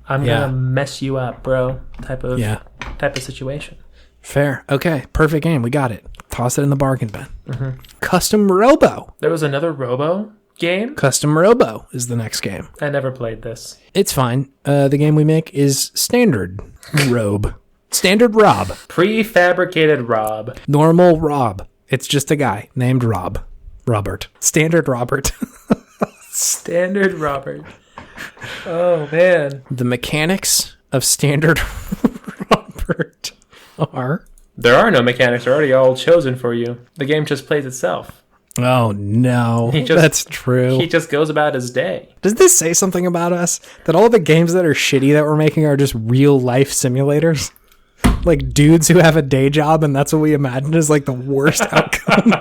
I'm gonna mess you up, bro. Type of situation. Fair. Okay. Perfect game. We got it. Toss it in the bargain bin. Custom Robo. There was another Robo game? Custom Robo is the next game. I never played this. It's fine. The game we make is Standard Rob. Standard Rob. Prefabricated Rob. Normal Rob. It's just a guy named Rob. Robert. Standard Robert. Standard Robert. Oh, man. The mechanics of Standard Robert are... There are no mechanics. They're already all chosen for you. The game just plays itself. Oh, no. That's true. He just goes about his day. Does this say something about us? That all the games that are shitty that we're making are just real-life simulators? Like dudes who have a day job, and that's what we imagine is the worst outcome?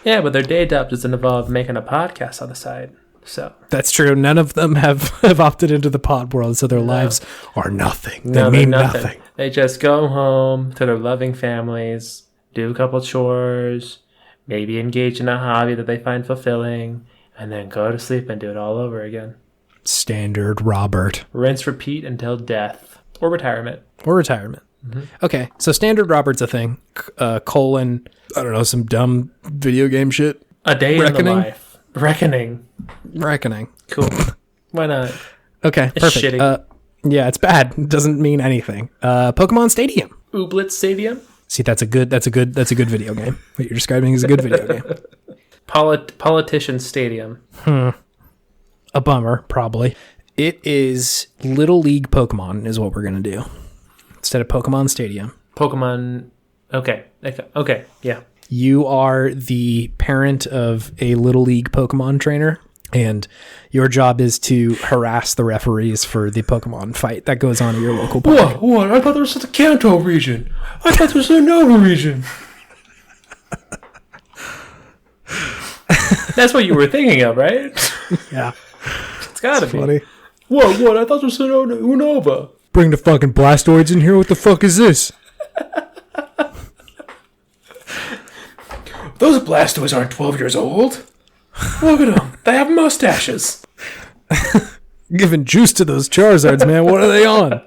Yeah, but their day job doesn't involve making a podcast on the side. So that's true. None of them have opted into the pod world, so their lives are nothing. They mean nothing. They just go home to their loving families, do a couple chores, maybe engage in a hobby that they find fulfilling, and then go to sleep and do it all over again. Standard Robert. Rinse, repeat until death. Or retirement. Okay, so Standard Robert's a thing. Colon, I don't know, some dumb video game shit. A day in the life. Reckoning. Cool. Why not? Okay, it's perfect. Shitty. Yeah, it's bad. It doesn't mean anything. Pokemon Stadium. Ooblet Stadium. See, that's a good video game. What you're describing is a good video game. Politician Stadium. A bummer, probably. It is Little League Pokemon is what we're gonna do instead of Pokemon Stadium. Pokemon. Okay. Yeah. You are the parent of a Little League Pokemon trainer, and your job is to harass the referees for the Pokemon fight that goes on in your local park. What? I thought there was the Kanto region. I thought there was the Nova region. That's what you were thinking of, right? Yeah. It's gotta be. Funny. What? I thought you said Unova. Bring the fucking Blastoids in here. What the fuck is this? Those Blastoids aren't 12 years old. Look at them. They have mustaches. Giving juice to those Charizards, man. What are they on?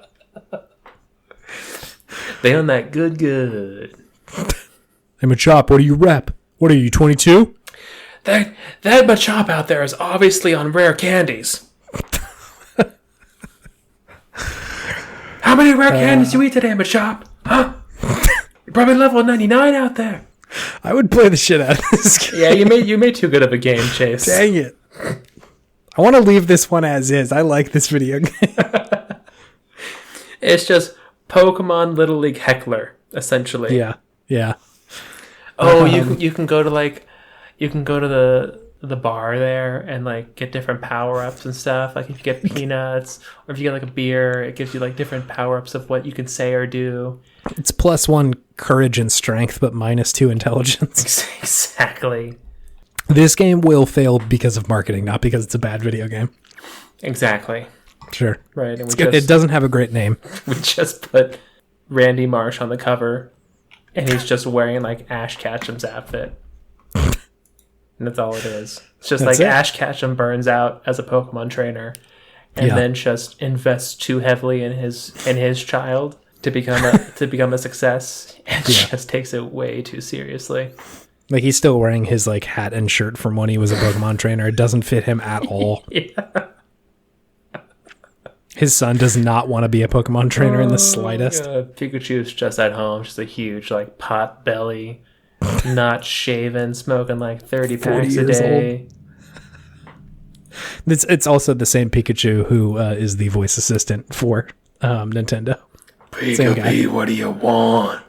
They on that good. Hey, Machop, what do you rep? What are you, 22? That Machop out there is obviously on rare candies. How many rare candies do you eat today, Machop? Huh? You're probably level 99 out there. I would play the shit out of this game. Yeah, you made too good of a game, Chase. Dang it. I want to leave this one as is. I like this video game. It's just Pokemon Little League Heckler, essentially. Yeah. Oh, you can go to the bar there and like get different power-ups and stuff. Like if you get peanuts or if you get like a beer, it gives you like different power-ups of what you can say or do. It's +1 courage and strength, but -2 intelligence. Exactly. This game will fail because of marketing, not because it's a bad video game. Exactly. Sure. Right. And it doesn't have a great name. We just put Randy Marsh on the cover and he's just wearing like Ash Ketchum's outfit. And that's all it is. It's just like Ash Ketchum burns out as a Pokemon trainer and then just invests too heavily in his child to become a success and just takes it way too seriously. Like he's still wearing his like hat and shirt from when he was a Pokemon trainer. It doesn't fit him at all. Yeah. His son does not want to be a Pokemon trainer in the slightest. Pikachu's just at home, just a huge like pot belly, not shaven, smoking like 30 packs a day. It's also the same Pikachu who is the voice assistant for Nintendo. Pikachu, what do you want?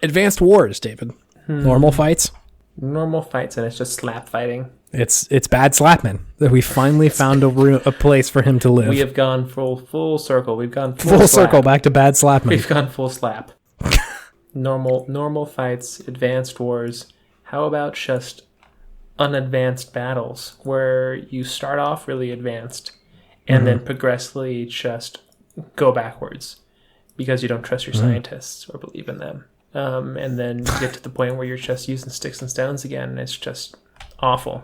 Advanced Wars, David. Normal fights? Normal fights, and it's just slap fighting. It's Bad Slapman. We finally found a place for him to live. We have gone full circle. We've gone full circle back to Bad Slapman. We've gone full slap. Normal fights, advanced wars. How about just unadvanced battles where you start off really advanced and then progressively just go backwards because you don't trust your scientists or believe in them. And then you get to the point where you're just using sticks and stones again, and it's just awful.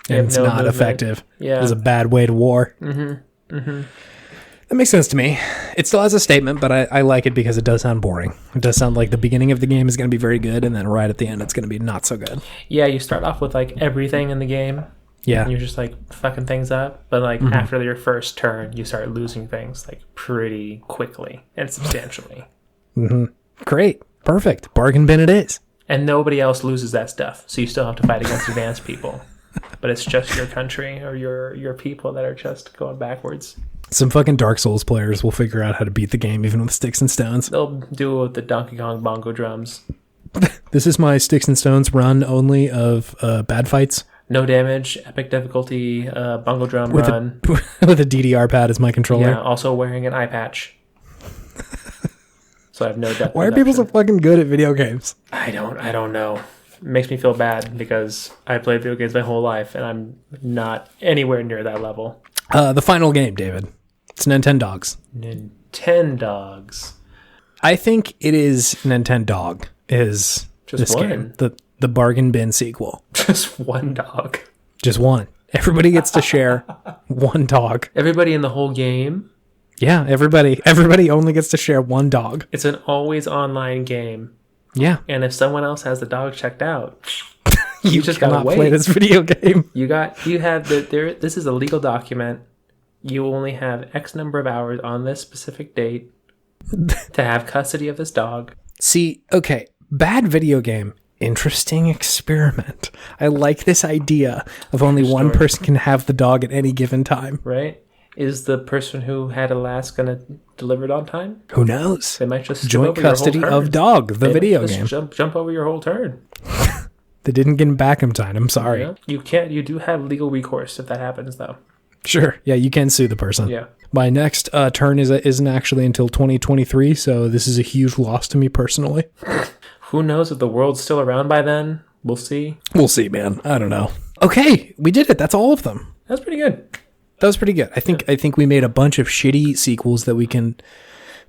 And it's not effective. Yeah. It's a bad way to war. That makes sense to me. It still has a statement, but I like it because it does sound boring. It does sound like the beginning of the game is going to be very good, and then right at the end it's going to be not so good. Yeah, you start off with like everything in the game. Yeah. And you're just like fucking things up. But like after your first turn, you start losing things like pretty quickly and substantially. Great. Perfect. Bargain bin it is. And nobody else loses that stuff. So you still have to fight against advanced people. But it's just your country or your people that are just going backwards. Some fucking Dark Souls players will figure out how to beat the game even with sticks and stones. They'll do it with the Donkey Kong bongo drums. This is my sticks and stones run only of bad fights. No damage, epic difficulty, bongo drum with run. With a DDR pad as my controller. Yeah, also wearing an eye patch. So I have no depth. Why are people so fucking good at video games? I don't know. It makes me feel bad because I played video games my whole life and I'm not anywhere near that level. The final game, David. It's Nintendogs. Nintendogs. I think it is Nintendog. Is just this one. Game. The bargain bin sequel. Just one dog. Just one. Everybody gets to share one dog. Everybody in the whole game? Yeah, everybody only gets to share one dog. It's an always online game. Yeah. And if someone else has the dog checked out, you just gotta wait. Play this video game. This is a legal document. You only have X number of hours on this specific date to have custody of this dog. See, okay, bad video game. Interesting experiment. I like this idea of only one person can have the dog at any given time. Right? Is the person who had it last going to deliver it on time? Who knows? They might just joint custody of dog, the video game. Jump over your whole turn. They didn't get him back in time. I'm sorry. Yeah. You can't. You do have legal recourse if that happens, though. Sure. Yeah, you can sue the person. Yeah. My next turn isn't actually until 2023, so this is a huge loss to me personally. Who knows if the world's still around by then? We'll see. We'll see, man. I don't know. Okay, we did it. That's all of them. That's pretty good. That was pretty good. I think we made a bunch of shitty sequels that we can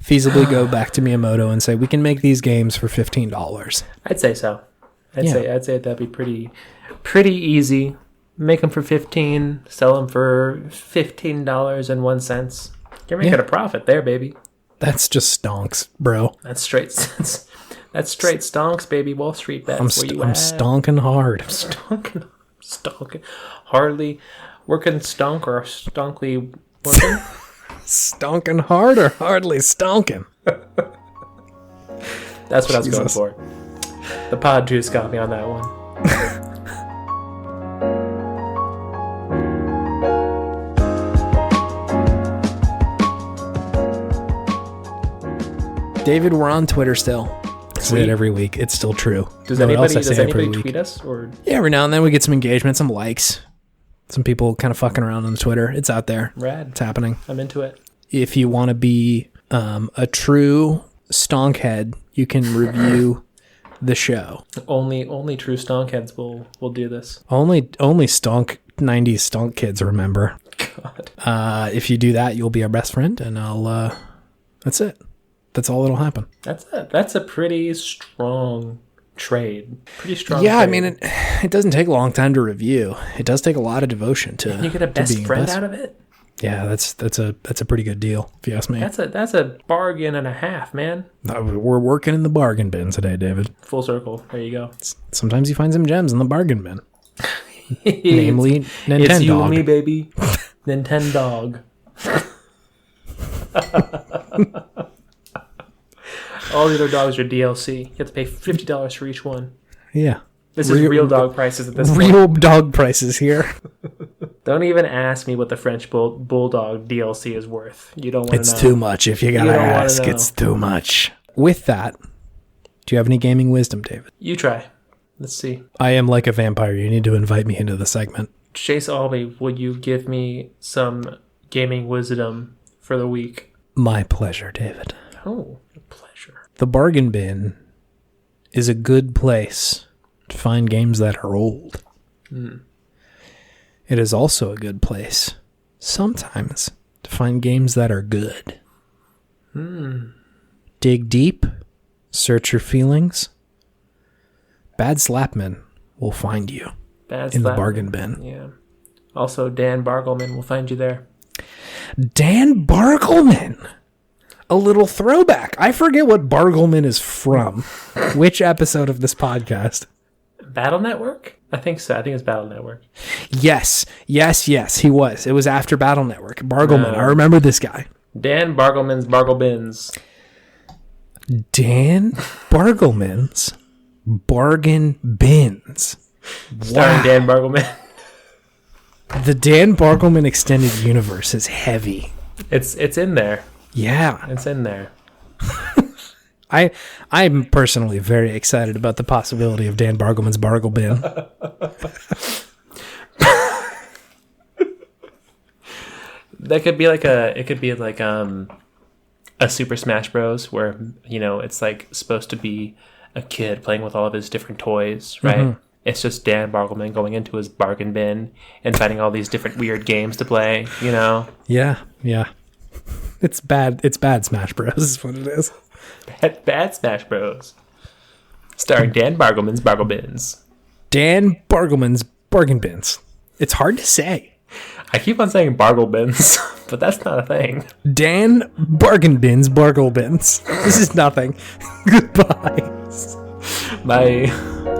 feasibly go back to Miyamoto and say we can make these games for $15. I'd say so. I'd say that'd be pretty easy. Make them for $15, sell them for $15.01. You're making a profit there, baby. That's just stonks, bro. That's straight stonks, baby. Wall Street bets. I'm stonking hard. Stonking. Hardly working stonk or stonkly working? Stonking hard or hardly stonking? That's what I was going for. The pod juice got me on that one. David, we're on Twitter still. I say it every week. It's still true. Does anybody tweet us? Or yeah, every now and then we get some engagement, some likes. Some people kind of fucking around on Twitter. It's out there. Rad. It's happening. I'm into it. If you want to be a true stonkhead, you can review the show. Only true stonkheads will do this. Only 90s stonk kids remember. God. If you do that, you'll be our best friend, and I'll. That's it. That's all that'll happen. That's a pretty strong trade. Pretty strong. Yeah, trade. I mean, it doesn't take a long time to review. It does take a lot of devotion to. And you get a best friend out of it. Yeah, that's a pretty good deal, if you ask me. That's a bargain and a half, man. We're working in the bargain bin today, David. Full circle. There you go. Sometimes you find some gems in the bargain bin. Namely, Nintendo. It's you and me, baby. Nintendo. All the other dogs are DLC. You have to pay $50 for each one. Yeah. This is real dog prices at this point. Real dog prices here. Don't even ask me what the French Bulldog DLC is worth. You don't want to know. It's too much. If you gotta ask, it's too much. With that, do you have any gaming wisdom, David? You try. Let's see. I am like a vampire. You need to invite me into the segment. Chase Albee, would you give me some gaming wisdom for the week? My pleasure, David. Oh, a pleasure. The bargain bin is a good place to find games that are old. It is also a good place sometimes to find games that are good. Dig deep, search your feelings. Bad Slapman will find you in the bargain bin. Yeah. Also, Dan Barglemen will find you there. Dan Barglemen! A little throwback. I forget what Barglemen is from. Which episode of this podcast? Battle Network? I think so. I think it's Battle Network. Yes, he was. It was after Battle Network. Barglemen. I remember this guy. Dan Bargleman's Bargle Bins. Dan Bargleman's Bargain Bins. Starring Dan Bargleman. The Dan Bargleman Extended Universe is heavy. It's in there. Yeah. It's in there. I'm personally very excited about the possibility of Dan Bargleman's Bargle Bin. That could be like a Super Smash Bros. Where, it's like supposed to be a kid playing with all of his different toys, right? Mm-hmm. It's just Dan Bargleman going into his bargain bin and finding all these different weird games to play, Yeah. It's bad Smash Bros. Is what it is. Bad Smash Bros. Starring Dan Bargleman's Bargle Bins. Dan Bargleman's Bargain Bins. It's hard to say. I keep on saying Bargle Bins, but that's not a thing. Dan Bargain Bins Bargle Bins. This is nothing. Goodbye. Bye.